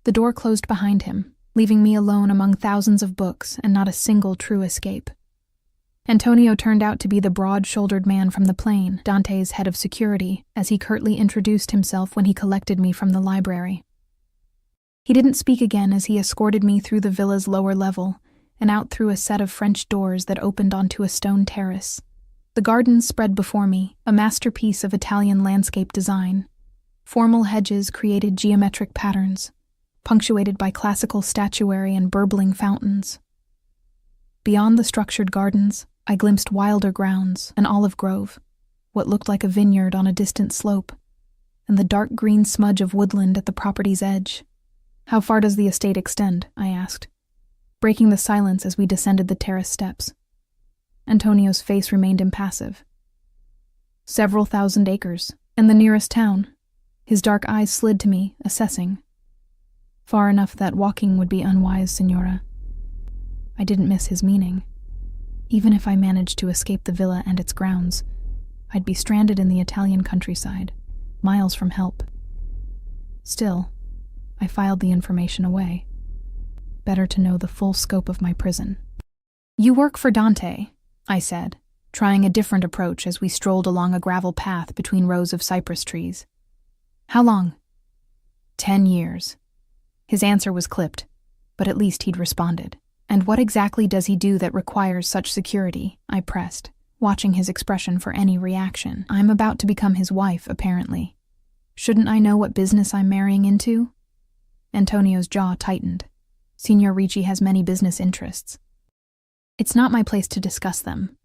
Speaker 1: The door closed behind him, leaving me alone among thousands of books and not a single true escape. Antonio turned out to be the broad-shouldered man from the plane, Dante's head of security, as he curtly introduced himself when he collected me from the library. He didn't speak again as he escorted me through the villa's lower level and out through a set of French doors that opened onto a stone terrace. The gardens spread before me, a masterpiece of Italian landscape design. Formal hedges created geometric patterns, punctuated by classical statuary and burbling fountains. Beyond the structured gardens, I glimpsed wilder grounds, an olive grove, what looked like a vineyard on a distant slope, and the dark green smudge of woodland at the property's edge. "How far does the estate extend?" I asked, breaking the silence as we descended the terrace steps. Antonio's face remained impassive. "Several thousand acres, and the nearest town." His dark eyes slid to me, assessing. "Far enough that walking would be unwise, Signora." I didn't miss his meaning. Even if I managed to escape the villa and its grounds, I'd be stranded in the Italian countryside, miles from help. Still, I filed the information away. Better to know the full scope of my prison. "You work for Dante," I said, trying a different approach as we strolled along a gravel path between rows of cypress trees. "How long?" 10 years. His answer was clipped, but at least he'd responded. "And what exactly does he do that requires such security?" I pressed, watching his expression for any reaction. "I'm about to become his wife, apparently. Shouldn't I know what business I'm marrying into?" Antonio's jaw tightened. "Signor Ricci has many business interests." "It's not my place to discuss them."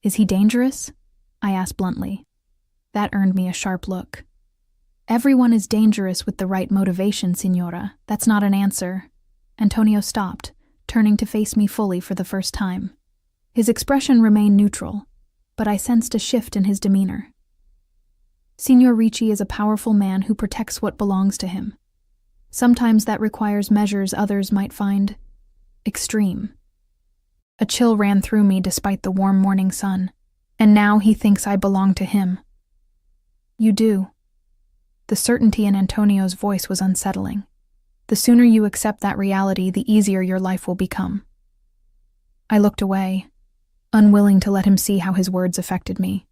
Speaker 1: "Is he dangerous?" I asked bluntly. That earned me a sharp look. "Everyone is dangerous with the right motivation, Signora. That's not an answer." Antonio stopped, turning to face me fully for the first time. His expression remained neutral, but I sensed a shift in his demeanor. "Signor Ricci is a powerful man who protects what belongs to him. Sometimes that requires measures others might find extreme." A chill ran through me despite the warm morning sun. "And now he thinks I belong to him." "You do." The certainty in Antonio's voice was unsettling. "The sooner you accept that reality, the easier your life will become." I looked away, unwilling to let him see how his words affected me.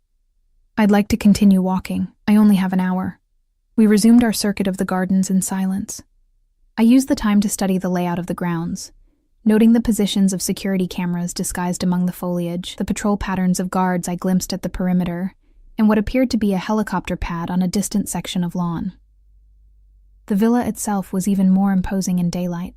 Speaker 1: "I'd like to continue walking. I only have an hour." We resumed our circuit of the gardens in silence. I used the time to study the layout of the grounds, noting the positions of security cameras disguised among the foliage, the patrol patterns of guards I glimpsed at the perimeter, and what appeared to be a helicopter pad on a distant section of lawn. The villa itself was even more imposing in daylight,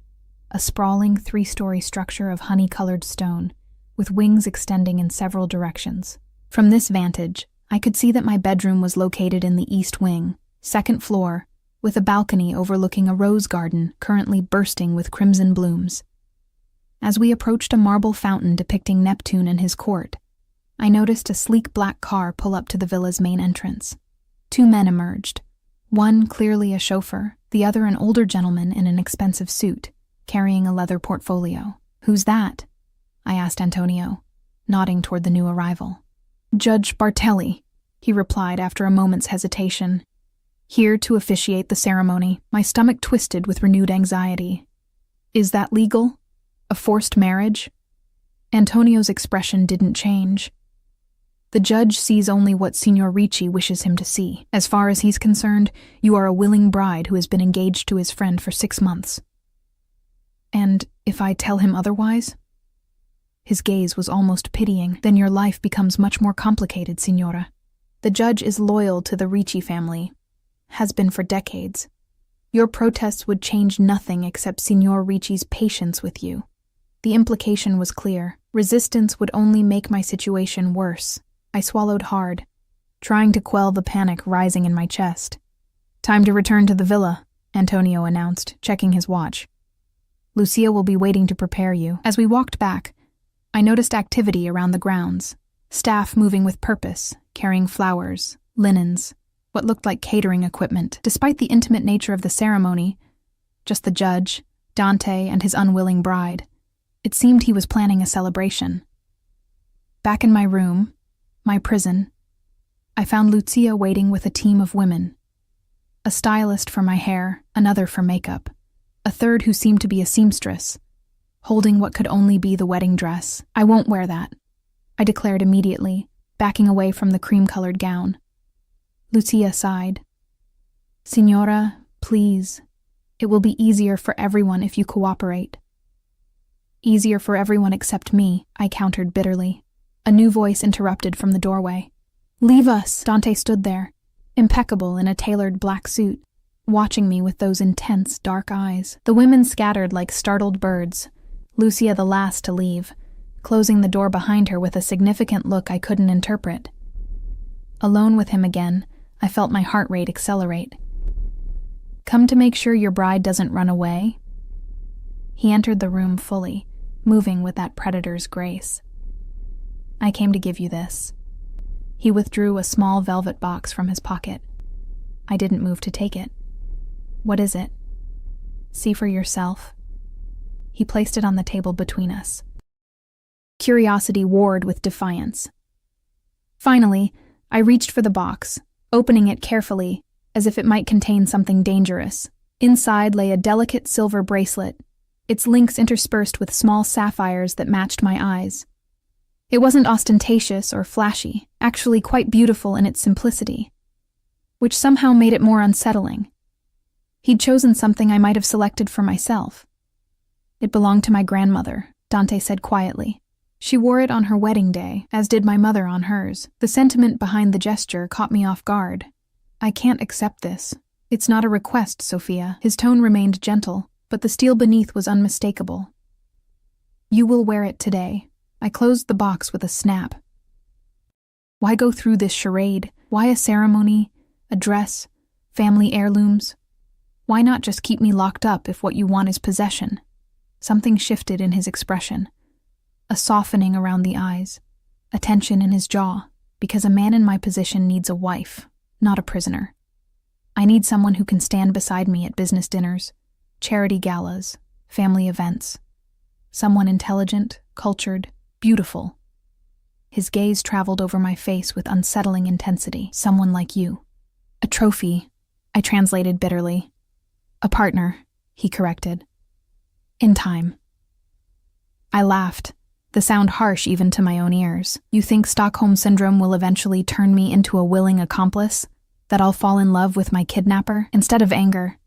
Speaker 1: a sprawling 3-story structure of honey-colored stone, with wings extending in several directions. From this vantage, I could see that my bedroom was located in the east wing, second floor, with a balcony overlooking a rose garden currently bursting with crimson blooms. As we approached a marble fountain depicting Neptune and his court, I noticed a sleek black car pull up to the villa's main entrance. 2 men emerged, one clearly a chauffeur, the other an older gentleman in an expensive suit, carrying a leather portfolio. "Who's that?" I asked Antonio, nodding toward the new arrival. "Judge Bartelli," he replied after a moment's hesitation. "Here to officiate the ceremony." My stomach twisted with renewed anxiety. "Is that legal? A forced marriage?" Antonio's expression didn't change. "The judge sees only what Signor Ricci wishes him to see. As far as he's concerned, you are a willing bride who has been engaged to his friend for 6 months. And if I tell him otherwise?" His gaze was almost pitying. "Then your life becomes much more complicated, Signora. The judge is loyal to the Ricci family, has been for decades. Your protests would change nothing except Signor Ricci's patience with you." The implication was clear. Resistance would only make my situation worse. I swallowed hard, trying to quell the panic rising in my chest. "Time to return to the villa," Antonio announced, checking his watch. "Lucia will be waiting to prepare you." As we walked back, I noticed activity around the grounds. Staff moving with purpose, carrying flowers, linens, what looked like catering equipment. Despite the intimate nature of the ceremony, just the judge, Dante, and his unwilling bride, it seemed he was planning a celebration. Back in my room, my prison, I found Lucia waiting with a team of women. A stylist for my hair, another for makeup, a third who seemed to be a seamstress, holding what could only be the wedding dress. "I won't wear that," I declared immediately, backing away from the cream-colored gown. Lucia sighed. "Signora, please. It will be easier for everyone if you cooperate." "Easier for everyone except me," I countered bitterly. A new voice interrupted from the doorway. "Leave us!" Dante stood there, impeccable in a tailored black suit, watching me with those intense, dark eyes. The women scattered like startled birds, Lucia the last to leave, closing the door behind her with a significant look I couldn't interpret. Alone with him again, I felt my heart rate accelerate. "Come to make sure your bride doesn't run away?" He entered the room fully, moving with that predator's grace. "I came to give you this." He withdrew a small velvet box from his pocket. I didn't move to take it. "What is it?" "See for yourself." He placed it on the table between us. Curiosity warred with defiance. Finally, I reached for the box, opening it carefully, as if it might contain something dangerous. Inside lay a delicate silver bracelet, its links interspersed with small sapphires that matched my eyes. It wasn't ostentatious or flashy, actually quite beautiful in its simplicity, which somehow made it more unsettling. He'd chosen something I might have selected for myself. "It belonged to my grandmother," Dante said quietly. "She wore it on her wedding day, as did my mother on hers." The sentiment behind the gesture caught me off guard. "I can't accept this. It's not a request, Sophia." His tone remained gentle, but the steel beneath was unmistakable. "You will wear it today." I closed the box with a snap. Why go through this charade? Why a ceremony, a dress, family heirlooms? Why not just keep me locked up if what you want is possession? Something shifted in his expression. A softening around the eyes, a tension in his jaw, because a man in my position needs a wife, not a prisoner. I need someone who can stand beside me at business dinners, charity galas, family events. Someone intelligent, cultured, beautiful. His gaze traveled over my face with unsettling intensity. "Someone like you." "A trophy," I translated bitterly. "A partner," he corrected. "In time." I laughed, the sound harsh even to my own ears. "You think Stockholm Syndrome will eventually turn me into a willing accomplice? That I'll fall in love with my kidnapper?" Instead of anger,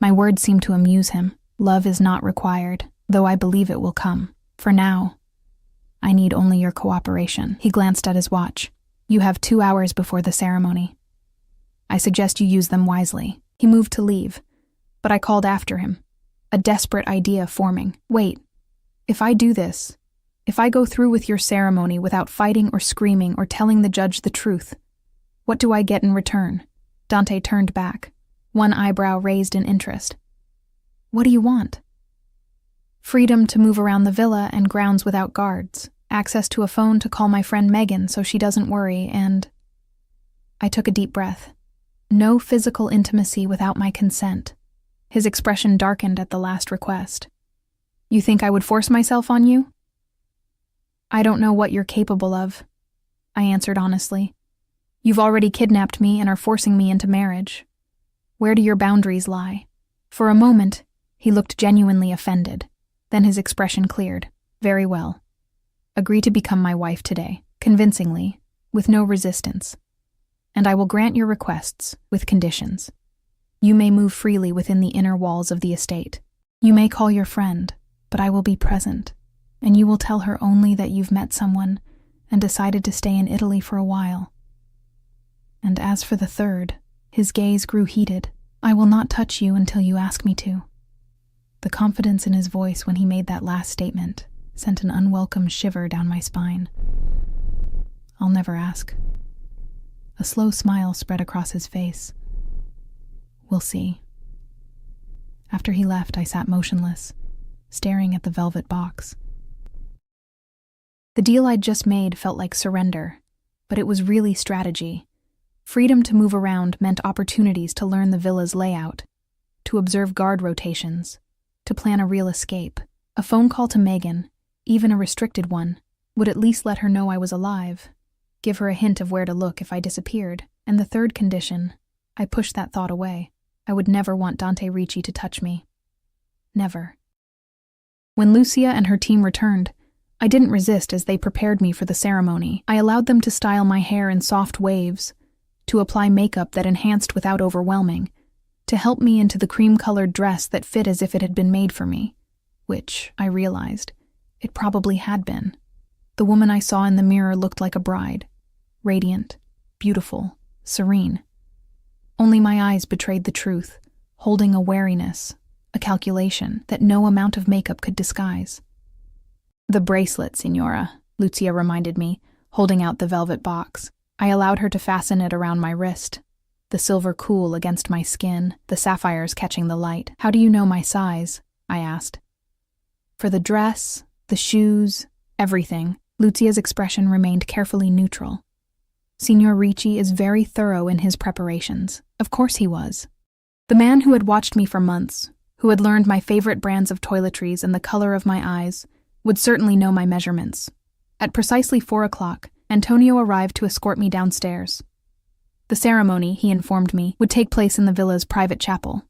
Speaker 1: my words seemed to amuse him. "Love is not required, though I believe it will come. For now, I need only your cooperation." He glanced at his watch. "You have 2 hours before the ceremony. I suggest you use them wisely." He moved to leave, but I called after him, a desperate idea forming. "Wait, if I do this, If I go through with your ceremony without fighting or screaming or telling the judge the truth, what do I get in return?" Dante turned back, one eyebrow raised in interest. "What do you want?" "Freedom to move around the villa and grounds without guards, access to a phone to call my friend Megan so she doesn't worry, and—" I took a deep breath. No physical intimacy without my consent. His expression darkened at the last request. "You think I would force myself on you?" "I don't know what you're capable of," I answered honestly. "You've already kidnapped me and are forcing me into marriage. Where do your boundaries lie?" For a moment, he looked genuinely offended. Then his expression cleared. "Very well. Agree to become my wife today, convincingly, with no resistance. And I will grant your requests, with conditions. You may move freely within the inner walls of the estate. You may call your friend, but I will be present, and you will tell her only that you've met someone and decided to stay in Italy for a while. And as for the third," his gaze grew heated, "I will not touch you until you ask me to." The confidence in his voice when he made that last statement sent an unwelcome shiver down my spine. "I'll never ask." A slow smile spread across his face. "We'll see." After he left, I sat motionless, staring at the velvet box. The deal I'd just made felt like surrender, but it was really strategy. Freedom to move around meant opportunities to learn the villa's layout, to observe guard rotations, to plan a real escape. A phone call to Megan, even a restricted one, would at least let her know I was alive, give her a hint of where to look if I disappeared. And the third condition, I pushed that thought away. I would never want Dante Ricci to touch me. Never. When Lucia and her team returned, I didn't resist as they prepared me for the ceremony. I allowed them to style my hair in soft waves, to apply makeup that enhanced without overwhelming, to help me into the cream-colored dress that fit as if it had been made for me, which, I realized, it probably had been. The woman I saw in the mirror looked like a bride, radiant, beautiful, serene. Only my eyes betrayed the truth, holding a wariness, a calculation that no amount of makeup could disguise. "The bracelet, Signora," Lucia reminded me, holding out the velvet box. I allowed her to fasten it around my wrist, the silver cool against my skin, the sapphires catching the light. "How do you know my size?" I asked. "For the dress, the shoes, everything." Lucia's expression remained carefully neutral. "Signor Ricci is very thorough in his preparations." Of course he was. The man who had watched me for months, who had learned my favorite brands of toiletries and the color of my eyes, would certainly know my measurements. At precisely 4 o'clock, Antonio arrived to escort me downstairs. The ceremony, he informed me, would take place in the villa's private chapel,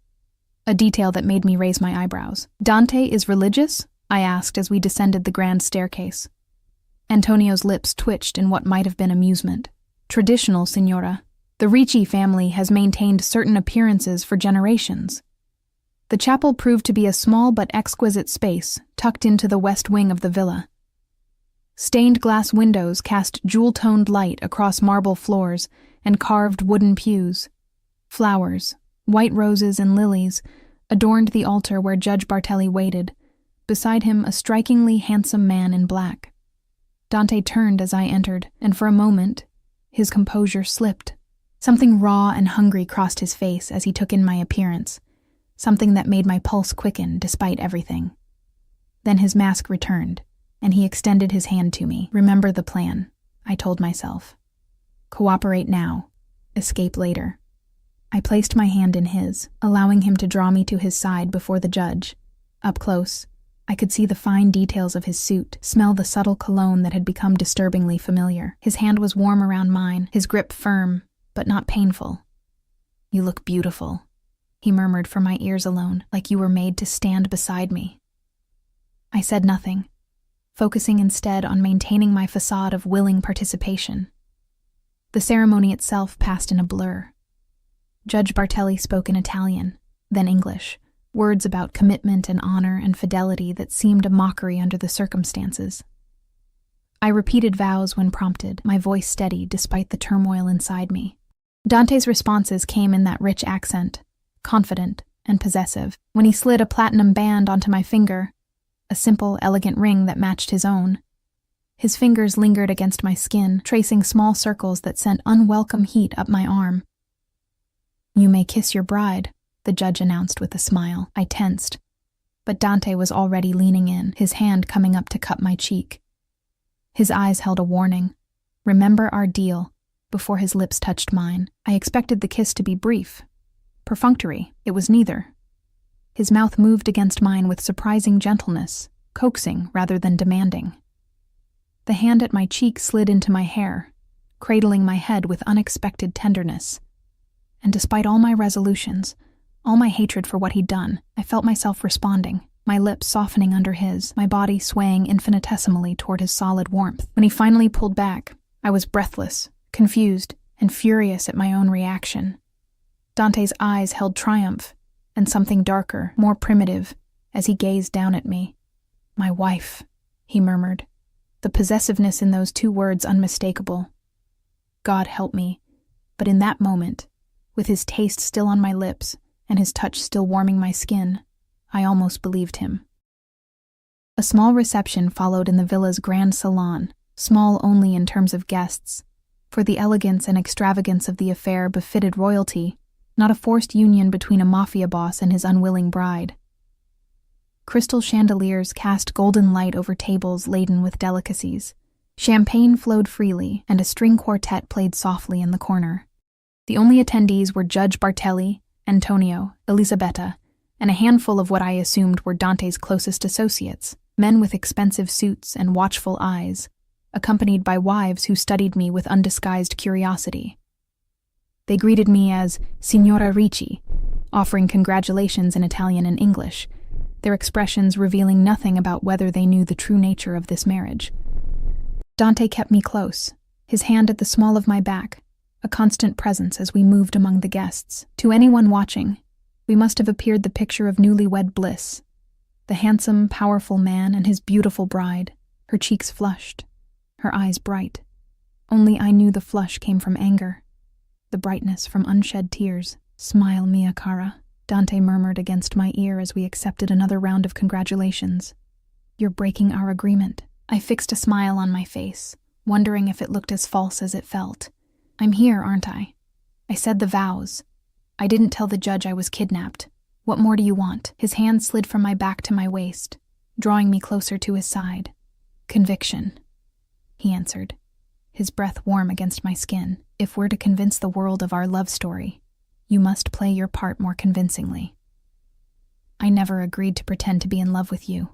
Speaker 1: a detail that made me raise my eyebrows. "Dante is religious?" I asked as we descended the grand staircase. Antonio's lips twitched in what might have been amusement. "Traditional, Signora. The Ricci family has maintained certain appearances for generations." The chapel proved to be a small but exquisite space tucked into the west wing of the villa. Stained glass windows cast jewel-toned light across marble floors and carved wooden pews. Flowers, white roses and lilies, adorned the altar where Judge Bartelli waited, beside him a strikingly handsome man in black. Dante turned as I entered, and for a moment, his composure slipped. Something raw and hungry crossed his face as he took in my appearance, something that made my pulse quicken despite everything. Then his mask returned, and he extended his hand to me. "Remember the plan," I told myself. "Cooperate now, escape later." I placed my hand in his, allowing him to draw me to his side before the judge. Up close, I could see the fine details of his suit, smell the subtle cologne that had become disturbingly familiar. His hand was warm around mine, his grip firm, but not painful. "You look beautiful," he murmured for my ears alone, "like you were made to stand beside me." I said nothing, focusing instead on maintaining my facade of willing participation. The ceremony itself passed in a blur. Judge Bartelli spoke in Italian, then English, words about commitment and honor and fidelity that seemed a mockery under the circumstances. I repeated vows when prompted, my voice steady despite the turmoil inside me. Dante's responses came in that rich accent, confident and possessive. When he slid a platinum band onto my finger, a simple, elegant ring that matched his own, His fingers lingered against my skin, tracing small circles that sent unwelcome heat up my arm. "You may kiss your bride," the judge announced with a smile. I tensed, but Dante was already leaning in, his hand coming up to cup my cheek. His eyes held a warning. "Remember our deal," before his lips touched mine. I expected the kiss to be brief. Perfunctory, it was neither. His mouth moved against mine with surprising gentleness, coaxing rather than demanding. The hand at my cheek slid into my hair, cradling my head with unexpected tenderness. And despite all my resolutions, all my hatred for what he'd done, I felt myself responding, my lips softening under his, my body swaying infinitesimally toward his solid warmth. When he finally pulled back, I was breathless, confused, and furious at my own reaction. Dante's eyes held triumph, and something darker, more primitive, as he gazed down at me. "My wife," he murmured, the possessiveness in those two words unmistakable. God help me, but in that moment, with his taste still on my lips and his touch still warming my skin, I almost believed him. A small reception followed in the villa's grand salon, small only in terms of guests, for the elegance and extravagance of the affair befitted royalty, not a forced union between a mafia boss and his unwilling bride. Crystal chandeliers cast golden light over tables laden with delicacies. Champagne flowed freely, and a string quartet played softly in the corner. The only attendees were Judge Bartelli, Antonio, Elisabetta, and a handful of what I assumed were Dante's closest associates, men with expensive suits and watchful eyes, accompanied by wives who studied me with undisguised curiosity. They greeted me as Signora Ricci, offering congratulations in Italian and English, their expressions revealing nothing about whether they knew the true nature of this marriage. Dante kept me close, his hand at the small of my back, a constant presence as we moved among the guests. To anyone watching, we must have appeared the picture of newlywed bliss. The handsome, powerful man and his beautiful bride, her cheeks flushed, her eyes bright. Only I knew the flush came from anger, the brightness from unshed tears. "Smile, mia cara," Dante murmured against my ear as we accepted another round of congratulations. "You're breaking our agreement." I fixed a smile on my face, wondering if it looked as false as it felt. "I'm here, aren't I? I said the vows. I didn't tell the judge I was kidnapped. What more do you want?" His hand slid from my back to my waist, drawing me closer to his side. "Conviction," he answered, his breath warm against my skin. "If we're to convince the world of our love story, you must play your part more convincingly." "I never agreed to pretend to be in love with you,"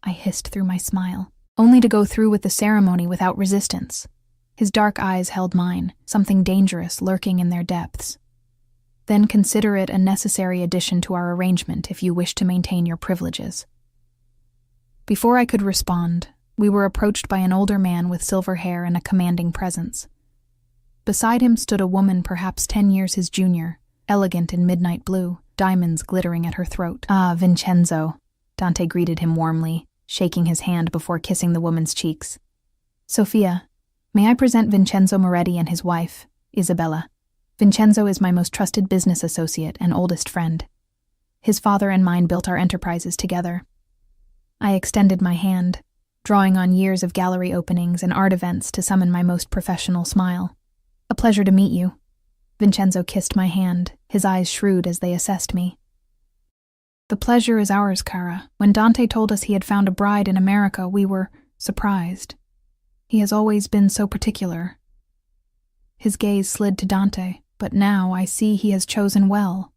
Speaker 1: I hissed through my smile, only to go through with the ceremony without resistance. His dark eyes held mine, something dangerous lurking in their depths. "Then consider it a necessary addition to our arrangement if you wish to maintain your privileges." Before I could respond, we were approached by an older man with silver hair and a commanding presence. Beside him stood a woman perhaps 10 years his junior, elegant in midnight blue, diamonds glittering at her throat. "Ah, Vincenzo," Dante greeted him warmly, shaking his hand before kissing the woman's cheeks. "Sophia, may I present Vincenzo Moretti and his wife, Isabella. Vincenzo is my most trusted business associate and oldest friend. His father and mine built our enterprises together." I extended my hand, drawing on years of gallery openings and art events to summon my most professional smile. "A pleasure to meet you." Vincenzo kissed my hand, his eyes shrewd as they assessed me. "The pleasure is ours, cara. When Dante told us he had found a bride in America, we were surprised. He has always been so particular." His gaze slid to Dante, but now I see he has chosen well.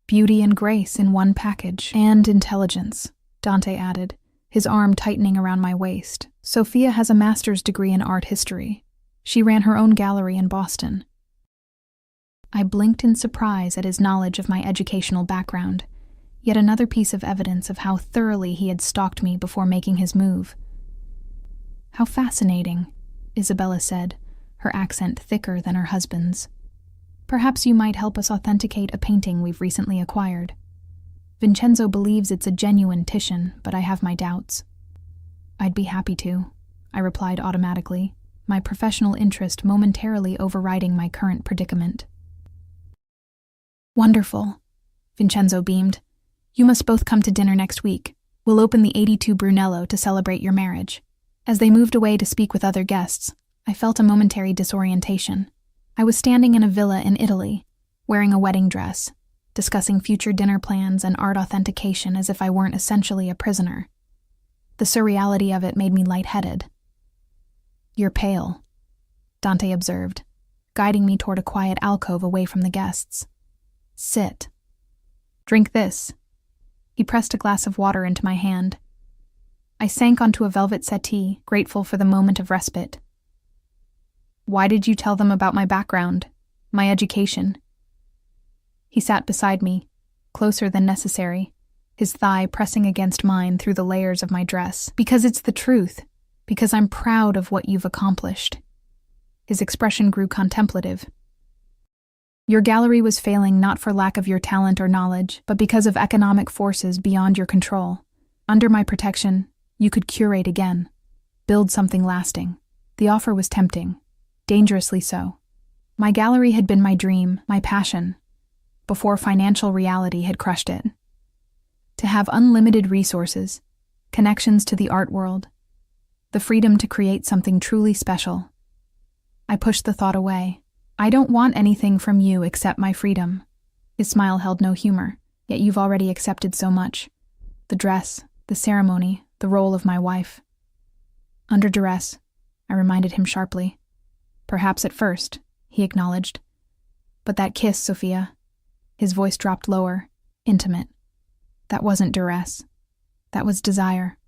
Speaker 1: Beauty and grace in one package. "And intelligence," Dante added, his arm tightening around my waist. "Sophia has a master's degree in art history. She ran her own gallery in Boston." I blinked in surprise at his knowledge of my educational background, yet another piece of evidence of how thoroughly he had stalked me before making his move. "How fascinating," Isabella said, her accent thicker than her husband's. "Perhaps you might help us authenticate a painting we've recently acquired. Vincenzo believes it's a genuine Titian, but I have my doubts." "I'd be happy to," I replied automatically, my professional interest momentarily overriding my current predicament. "Wonderful," Vincenzo beamed. "You must both come to dinner next week. We'll open the 82 Brunello to celebrate your marriage." As they moved away to speak with other guests, I felt a momentary disorientation. I was standing in a villa in Italy, wearing a wedding dress, discussing future dinner plans and art authentication as if I weren't essentially a prisoner. The surreality of it made me lightheaded. "You're pale," Dante observed, guiding me toward a quiet alcove away from the guests. "Sit. Drink this." He pressed a glass of water into my hand. I sank onto a velvet settee, grateful for the moment of respite. "Why did you tell them about my background, my education?" He sat beside me, closer than necessary, his thigh pressing against mine through the layers of my dress. "Because it's the truth. Because I'm proud of what you've accomplished." His expression grew contemplative. "Your gallery was failing not for lack of your talent or knowledge, but because of economic forces beyond your control. Under my protection, you could curate again, build something lasting. The offer was tempting, dangerously so. My gallery had been my dream, my passion, before financial reality had crushed it. To have unlimited resources, connections to the art world, the freedom to create something truly special. I pushed the thought away. I don't want anything from you except my freedom." His smile held no humor, "Yet you've already accepted so much. The dress, the ceremony, the role of my wife." "Under duress," I reminded him sharply. "Perhaps at first," he acknowledged. "But that kiss, Sophia," his voice dropped lower, intimate. "That wasn't duress. That was desire."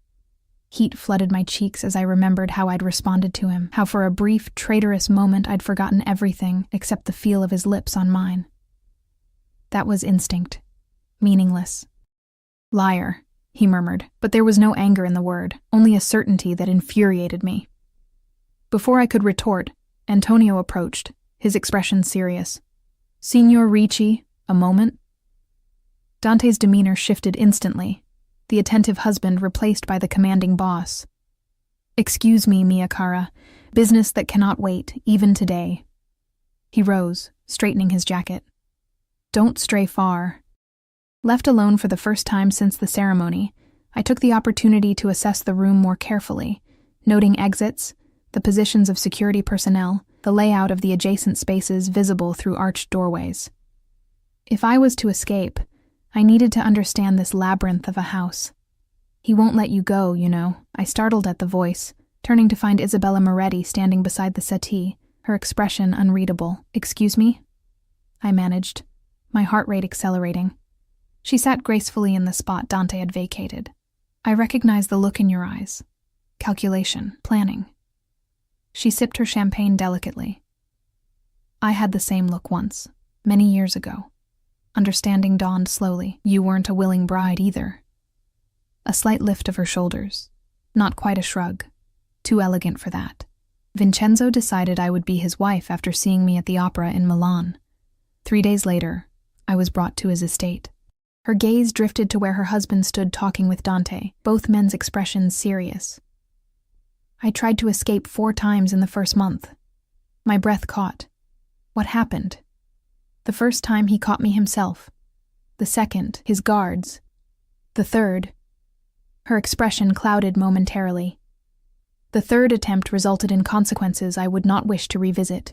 Speaker 1: Heat flooded my cheeks as I remembered how I'd responded to him, how for a brief, traitorous moment I'd forgotten everything except the feel of his lips on mine. That was instinct. Meaningless. "Liar," he murmured, but there was no anger in the word, only a certainty that infuriated me. Before I could retort, Antonio approached, his expression serious. "Signor Ricci, a moment?" Dante's demeanor shifted instantly, the attentive husband replaced by the commanding boss. "Excuse me, mia cara, business that cannot wait, even today." He rose, straightening his jacket. "Don't stray far." Left alone for the first time since the ceremony, I took the opportunity to assess the room more carefully, noting exits, the positions of security personnel, the layout of the adjacent spaces visible through arched doorways. If I was to escape, I needed to understand this labyrinth of a house. "He won't let you go, you know," I startled at the voice, turning to find Isabella Moretti standing beside the settee, her expression unreadable. "Excuse me?" I managed, my heart rate accelerating. She sat gracefully in the spot Dante had vacated. "I recognize the look in your eyes. Calculation, planning." She sipped her champagne delicately. "I had the same look once, many years ago." Understanding dawned slowly. "You weren't a willing bride either." A slight lift of her shoulders. Not quite a shrug. Too elegant for that. "Vincenzo decided I would be his wife after seeing me at the opera in Milan. 3 days later, I was brought to his estate." Her gaze drifted to where her husband stood talking with Dante, both men's expressions serious. "I tried to escape 4 times in the first month. My breath caught. What happened? The first time he caught me himself. The second, his guards. The third..." Her expression clouded momentarily. "The third attempt resulted in consequences I would not wish to revisit."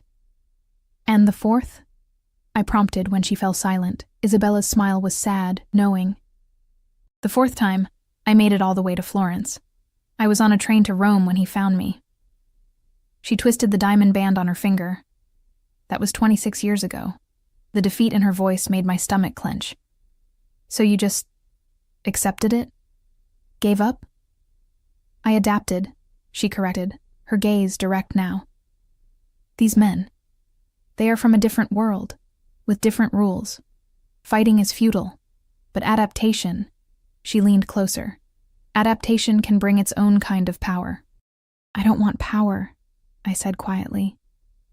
Speaker 1: "And the fourth?" I prompted when she fell silent. Isabella's smile was sad, knowing. "The fourth time, I made it all the way to Florence. I was on a train to Rome when he found me." She twisted the diamond band on her finger. "That was 26 years ago." The defeat in her voice made my stomach clench. "So you just accepted it? Gave up?" "I adapted," she corrected, her gaze direct now. "These men, they are from a different world, with different rules. Fighting is futile, but adaptation," she leaned closer, "adaptation can bring its own kind of power." "I don't want power," I said quietly.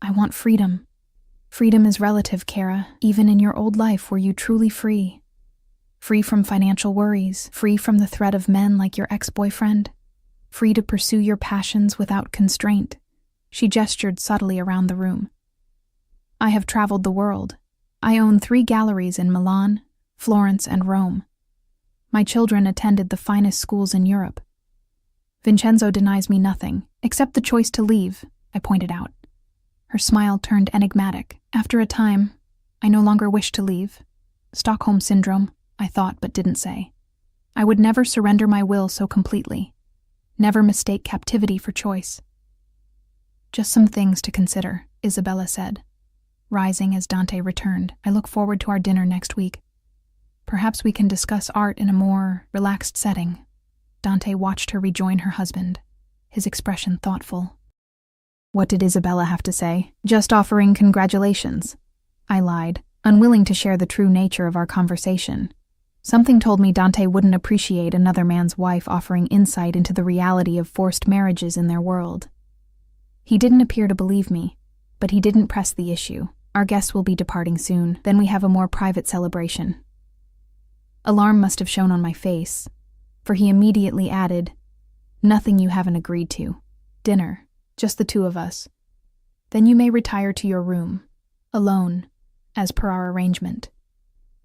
Speaker 1: "I want freedom." "Freedom is relative, Kara. Even in your old life were you truly free? Free from financial worries, free from the threat of men like your ex-boyfriend, free to pursue your passions without constraint." She gestured subtly around the room. "I have traveled the world. I own 3 galleries in Milan, Florence, and Rome. My children attended the finest schools in Europe. Vincenzo denies me nothing, except the choice to leave, I pointed out. Her smile turned enigmatic. After a time, I no longer wished to leave. Stockholm Syndrome, I thought but didn't say. I would never surrender my will so completely. Never mistake captivity for choice. Just some things to consider, Isabella said. Rising as Dante returned, I look forward to our dinner next week. Perhaps we can discuss art in a more relaxed setting. Dante watched her rejoin her husband, his expression thoughtful. What did Isabella have to say? Just offering congratulations. I lied, unwilling to share the true nature of our conversation. Something told me Dante wouldn't appreciate another man's wife offering insight into the reality of forced marriages in their world. He didn't appear to believe me, but he didn't press the issue. Our guests will be departing soon, then we have a more private celebration. Alarm must have shown on my face, for he immediately added, Nothing you haven't agreed to. Dinner, just the two of us. Then you may retire to your room, alone, as per our arrangement.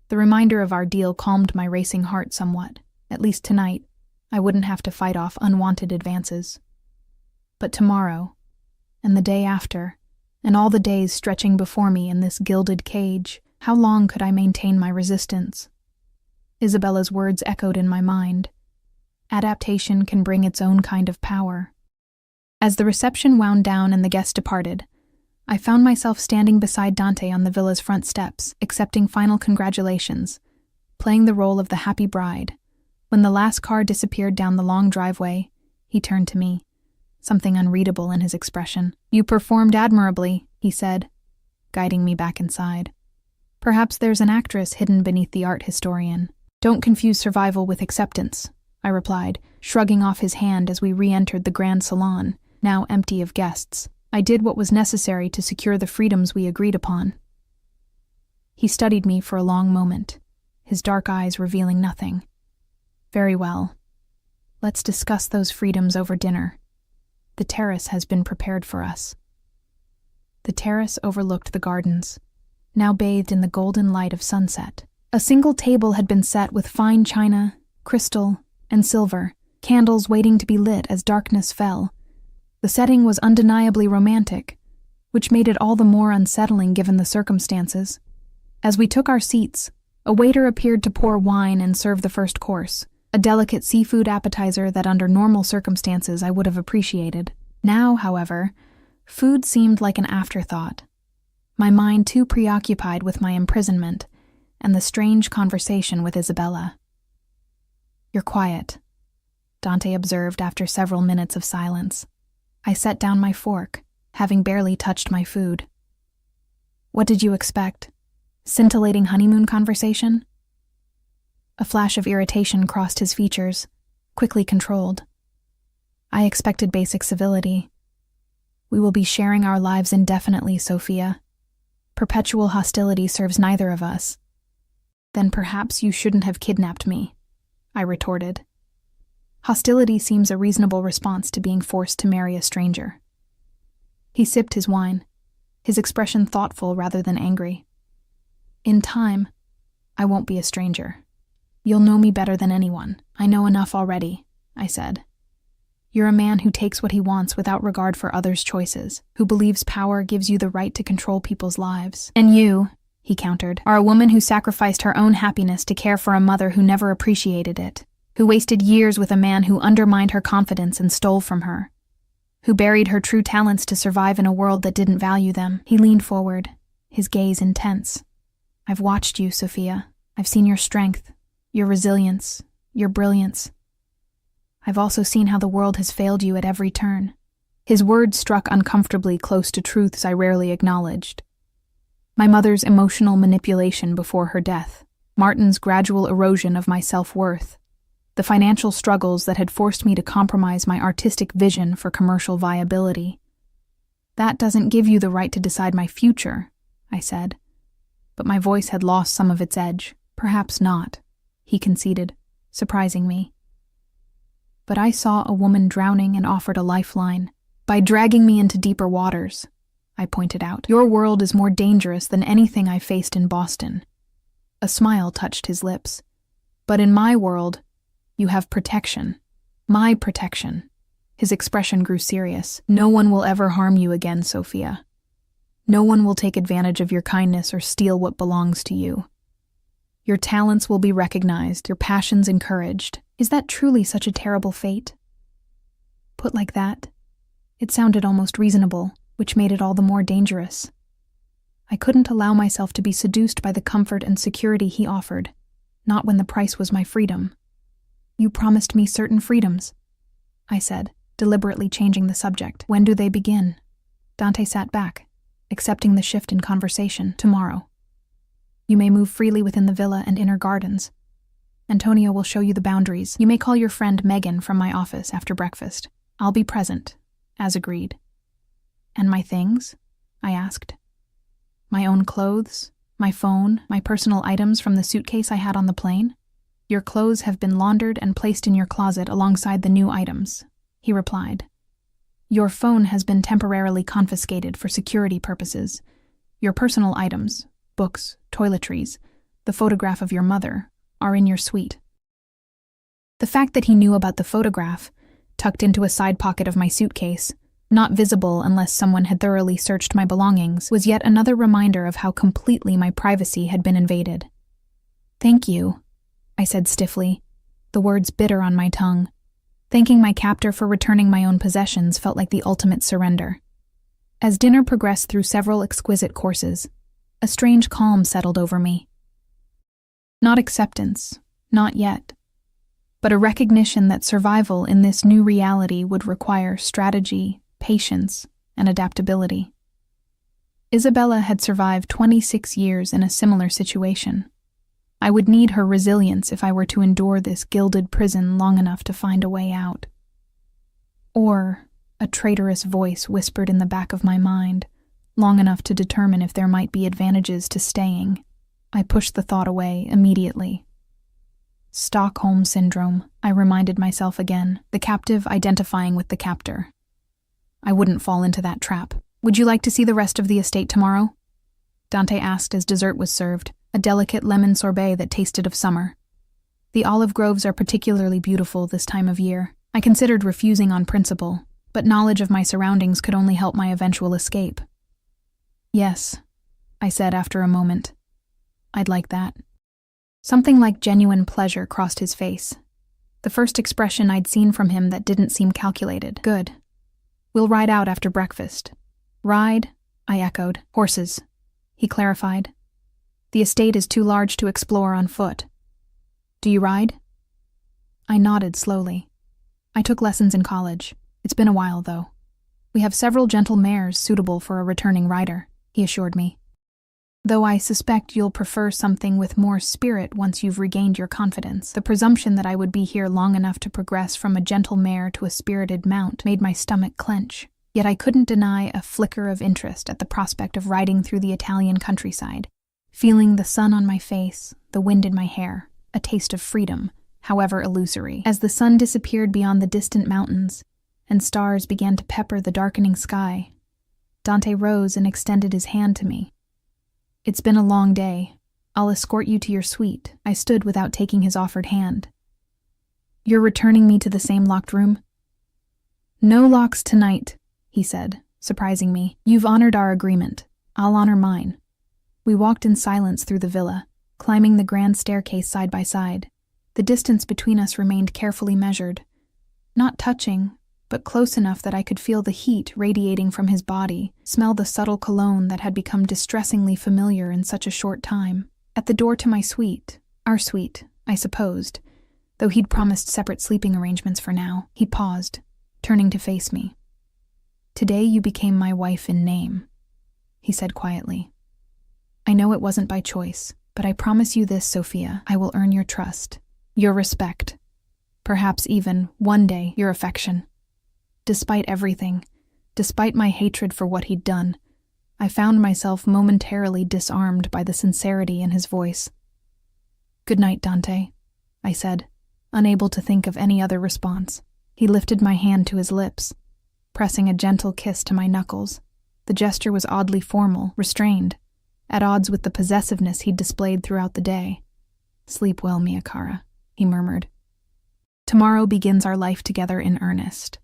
Speaker 1: The reminder of our deal calmed my racing heart somewhat. At least tonight, I wouldn't have to fight off unwanted advances. But tomorrow, and the day after, and all the days stretching before me in this gilded cage, how long could I maintain my resistance? Isabella's words echoed in my mind. Adaptation can bring its own kind of power. As the reception wound down and the guests departed, I found myself standing beside Dante on the villa's front steps, accepting final congratulations, playing the role of the happy bride. When the last car disappeared down the long driveway, he turned to me, something unreadable in his expression. You performed admirably, he said, guiding me back inside. Perhaps there's an actress hidden beneath the art historian. Don't confuse survival with acceptance, I replied, shrugging off his hand as we re-entered the grand salon, now empty of guests. I did what was necessary to secure the freedoms we agreed upon. He studied me for a long moment, his dark eyes revealing nothing. Very well. Let's discuss those freedoms over dinner. The terrace has been prepared for us. The terrace overlooked the gardens, now bathed in the golden light of sunset. A single table had been set with fine china, crystal, and silver, candles waiting to be lit as darkness fell. The setting was undeniably romantic, which made it all the more unsettling given the circumstances. As we took our seats, a waiter appeared to pour wine and serve the first course, a delicate seafood appetizer that under normal circumstances I would have appreciated. Now, however, food seemed like an afterthought, my mind too preoccupied with my imprisonment and the strange conversation with Isabella. You're quiet, Dante observed after several minutes of silence. I set down my fork, having barely touched my food. What did you expect? Scintillating honeymoon conversation? A flash of irritation crossed his features, quickly controlled. I expected basic civility. We will be sharing our lives indefinitely, Sophia. Perpetual hostility serves neither of us. Then perhaps you shouldn't have kidnapped me, I retorted. Hostility seems a reasonable response to being forced to marry a stranger. He sipped his wine, his expression thoughtful rather than angry. In time, I won't be a stranger. You'll know me better than anyone. I know enough already, I said. You're a man who takes what he wants without regard for others' choices, who believes power gives you the right to control people's lives. And you, he countered, are a woman who sacrificed her own happiness to care for a mother who never appreciated it, who wasted years with a man who undermined her confidence and stole from her, who buried her true talents to survive in a world that didn't value them. He leaned forward, his gaze intense. I've watched you, Sophia. I've seen your strength, your resilience, your brilliance. I've also seen how the world has failed you at every turn. His words struck uncomfortably close to truths I rarely acknowledged. My mother's emotional manipulation before her death, Martin's gradual erosion of my self-worth, the financial struggles that had forced me to compromise my artistic vision for commercial viability. That doesn't give you the right to decide my future, I said. But my voice had lost some of its edge. Perhaps not, he conceded, surprising me. But I saw a woman drowning and offered a lifeline. By dragging me into deeper waters, I pointed out. Your world is more dangerous than anything I faced in Boston. A smile touched his lips. But in my world, you have protection. My protection. His expression grew serious. "No one will ever harm you again, Sophia. No one will take advantage of your kindness or steal what belongs to you. Your talents will be recognized, your passions encouraged." Is that truly such a terrible fate? Put like that, it sounded almost reasonable, which made it all the more dangerous. I couldn't allow myself to be seduced by the comfort and security he offered, not when the price was my freedom. "You promised me certain freedoms," I said, deliberately changing the subject. "When do they begin?" Dante sat back, accepting the shift in conversation. "Tomorrow. You may move freely within the villa and inner gardens. Antonio will show you the boundaries. You may call your friend Megan from my office after breakfast. I'll be present, as agreed." "And my things?" I asked. "My own clothes, my phone, my personal items from the suitcase I had on the plane?" "Your clothes have been laundered and placed in your closet alongside the new items," he replied. "Your phone has been temporarily confiscated for security purposes. Your personal items, books, toiletries, the photograph of your mother, are in your suite." The fact that he knew about the photograph, tucked into a side pocket of my suitcase, not visible unless someone had thoroughly searched my belongings, was yet another reminder of how completely my privacy had been invaded. "Thank you," I said stiffly, the words bitter on my tongue. Thanking my captor for returning my own possessions felt like the ultimate surrender. As dinner progressed through several exquisite courses, a strange calm settled over me. Not acceptance, not yet, but a recognition that survival in this new reality would require strategy, patience, and adaptability. Isabella had survived 26 years in a similar situation. I would need her resilience if I were to endure this gilded prison long enough to find a way out. Or, a traitorous voice whispered in the back of my mind, long enough to determine if there might be advantages to staying. I pushed the thought away immediately. Stockholm Syndrome, I reminded myself again, the captive identifying with the captor. I wouldn't fall into that trap. "Would you like to see the rest of the estate tomorrow?" Dante asked as dessert was served, a delicate lemon sorbet that tasted of summer. The olive groves are particularly beautiful this time of year. I considered refusing on principle, but knowledge of my surroundings could only help my eventual escape. "Yes," I said after a moment. "I'd like that." Something like genuine pleasure crossed his face. The first expression I'd seen from him that didn't seem calculated. "Good. We'll ride out after breakfast." "Ride?" I echoed. "Horses," he clarified. "The estate is too large to explore on foot." "Do you ride?" I nodded slowly. "I took lessons in college. It's been a while, though. We have several gentle mares suitable for a returning rider," he assured me. "Though I suspect you'll prefer something with more spirit once you've regained your confidence." The presumption that I would be here long enough to progress from a gentle mare to a spirited mount made my stomach clench, yet I couldn't deny a flicker of interest at the prospect of riding through the Italian countryside, feeling the sun on my face, the wind in my hair, a taste of freedom, however illusory. As the sun disappeared beyond the distant mountains, and stars began to pepper the darkening sky, Dante rose and extended his hand to me. "It's been a long day. I'll escort you to your suite." I stood without taking his offered hand. "You're returning me to the same locked room?" "No locks tonight," he said, surprising me. "You've honored our agreement. I'll honor mine." We walked in silence through the villa, climbing the grand staircase side by side. The distance between us remained carefully measured. Not touching, but close enough that I could feel the heat radiating from his body, smell the subtle cologne that had become distressingly familiar in such a short time. At the door to my suite, our suite, I supposed, though he'd promised separate sleeping arrangements for now, he paused, turning to face me. "Today you became my wife in name," he said quietly. "I know it wasn't by choice, but I promise you this, Sophia, I will earn your trust, your respect, perhaps even, one day, your affection." Despite everything, despite my hatred for what he'd done, I found myself momentarily disarmed by the sincerity in his voice. "Good night, Dante," I said, unable to think of any other response. He lifted my hand to his lips, pressing a gentle kiss to my knuckles. The gesture was oddly formal, restrained, at odds with the possessiveness he'd displayed throughout the day. "Sleep well, Mia cara," he murmured. "Tomorrow begins our life together in earnest."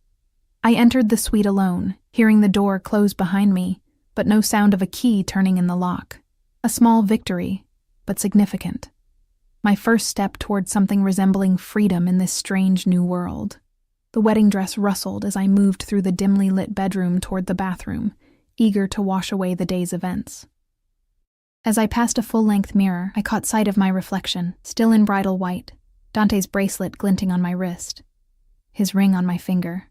Speaker 1: I entered the suite alone, hearing the door close behind me, but no sound of a key turning in the lock. A small victory, but significant. My first step toward something resembling freedom in this strange new world. The wedding dress rustled as I moved through the dimly lit bedroom toward the bathroom, eager to wash away the day's events. As I passed a full-length mirror, I caught sight of my reflection, still in bridal white, Dante's bracelet glinting on my wrist, his ring on my finger.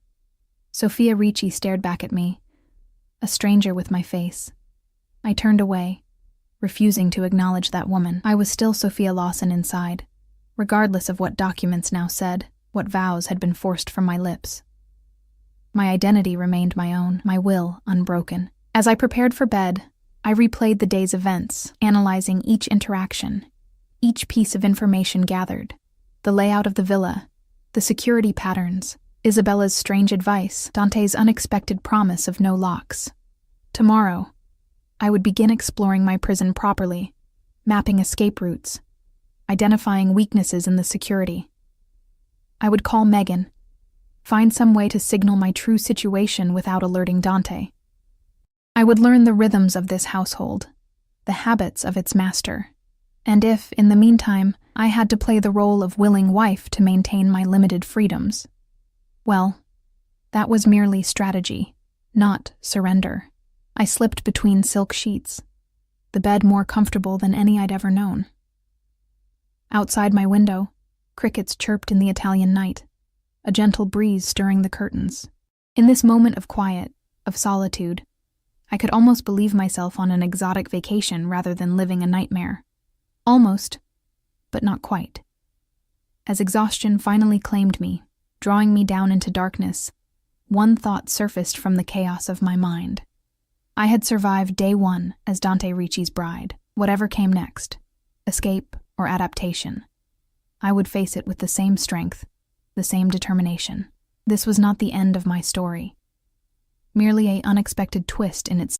Speaker 1: Sofia Ricci stared back at me, a stranger with my face. I turned away, refusing to acknowledge that woman. I was still Sophia Lawson inside, regardless of what documents now said, what vows had been forced from my lips. My identity remained my own, my will unbroken. As I prepared for bed, I replayed the day's events, analyzing each interaction, each piece of information gathered, the layout of the villa, the security patterns, Isabella's strange advice, Dante's unexpected promise of no locks. Tomorrow, I would begin exploring my prison properly, mapping escape routes, identifying weaknesses in the security. I would call Megan, find some way to signal my true situation without alerting Dante. I would learn the rhythms of this household, the habits of its master, and if, in the meantime, I had to play the role of willing wife to maintain my limited freedoms, well, that was merely strategy, not surrender. I slipped between silk sheets, the bed more comfortable than any I'd ever known. Outside my window, crickets chirped in the Italian night, a gentle breeze stirring the curtains. In this moment of quiet, of solitude, I could almost believe myself on an exotic vacation rather than living a nightmare. Almost, but not quite. As exhaustion finally claimed me, drawing me down into darkness, one thought surfaced from the chaos of my mind. I had survived day one as Dante Ricci's bride. Whatever came next, escape or adaptation, I would face it with the same strength, the same determination. This was not the end of my story, merely an unexpected twist in its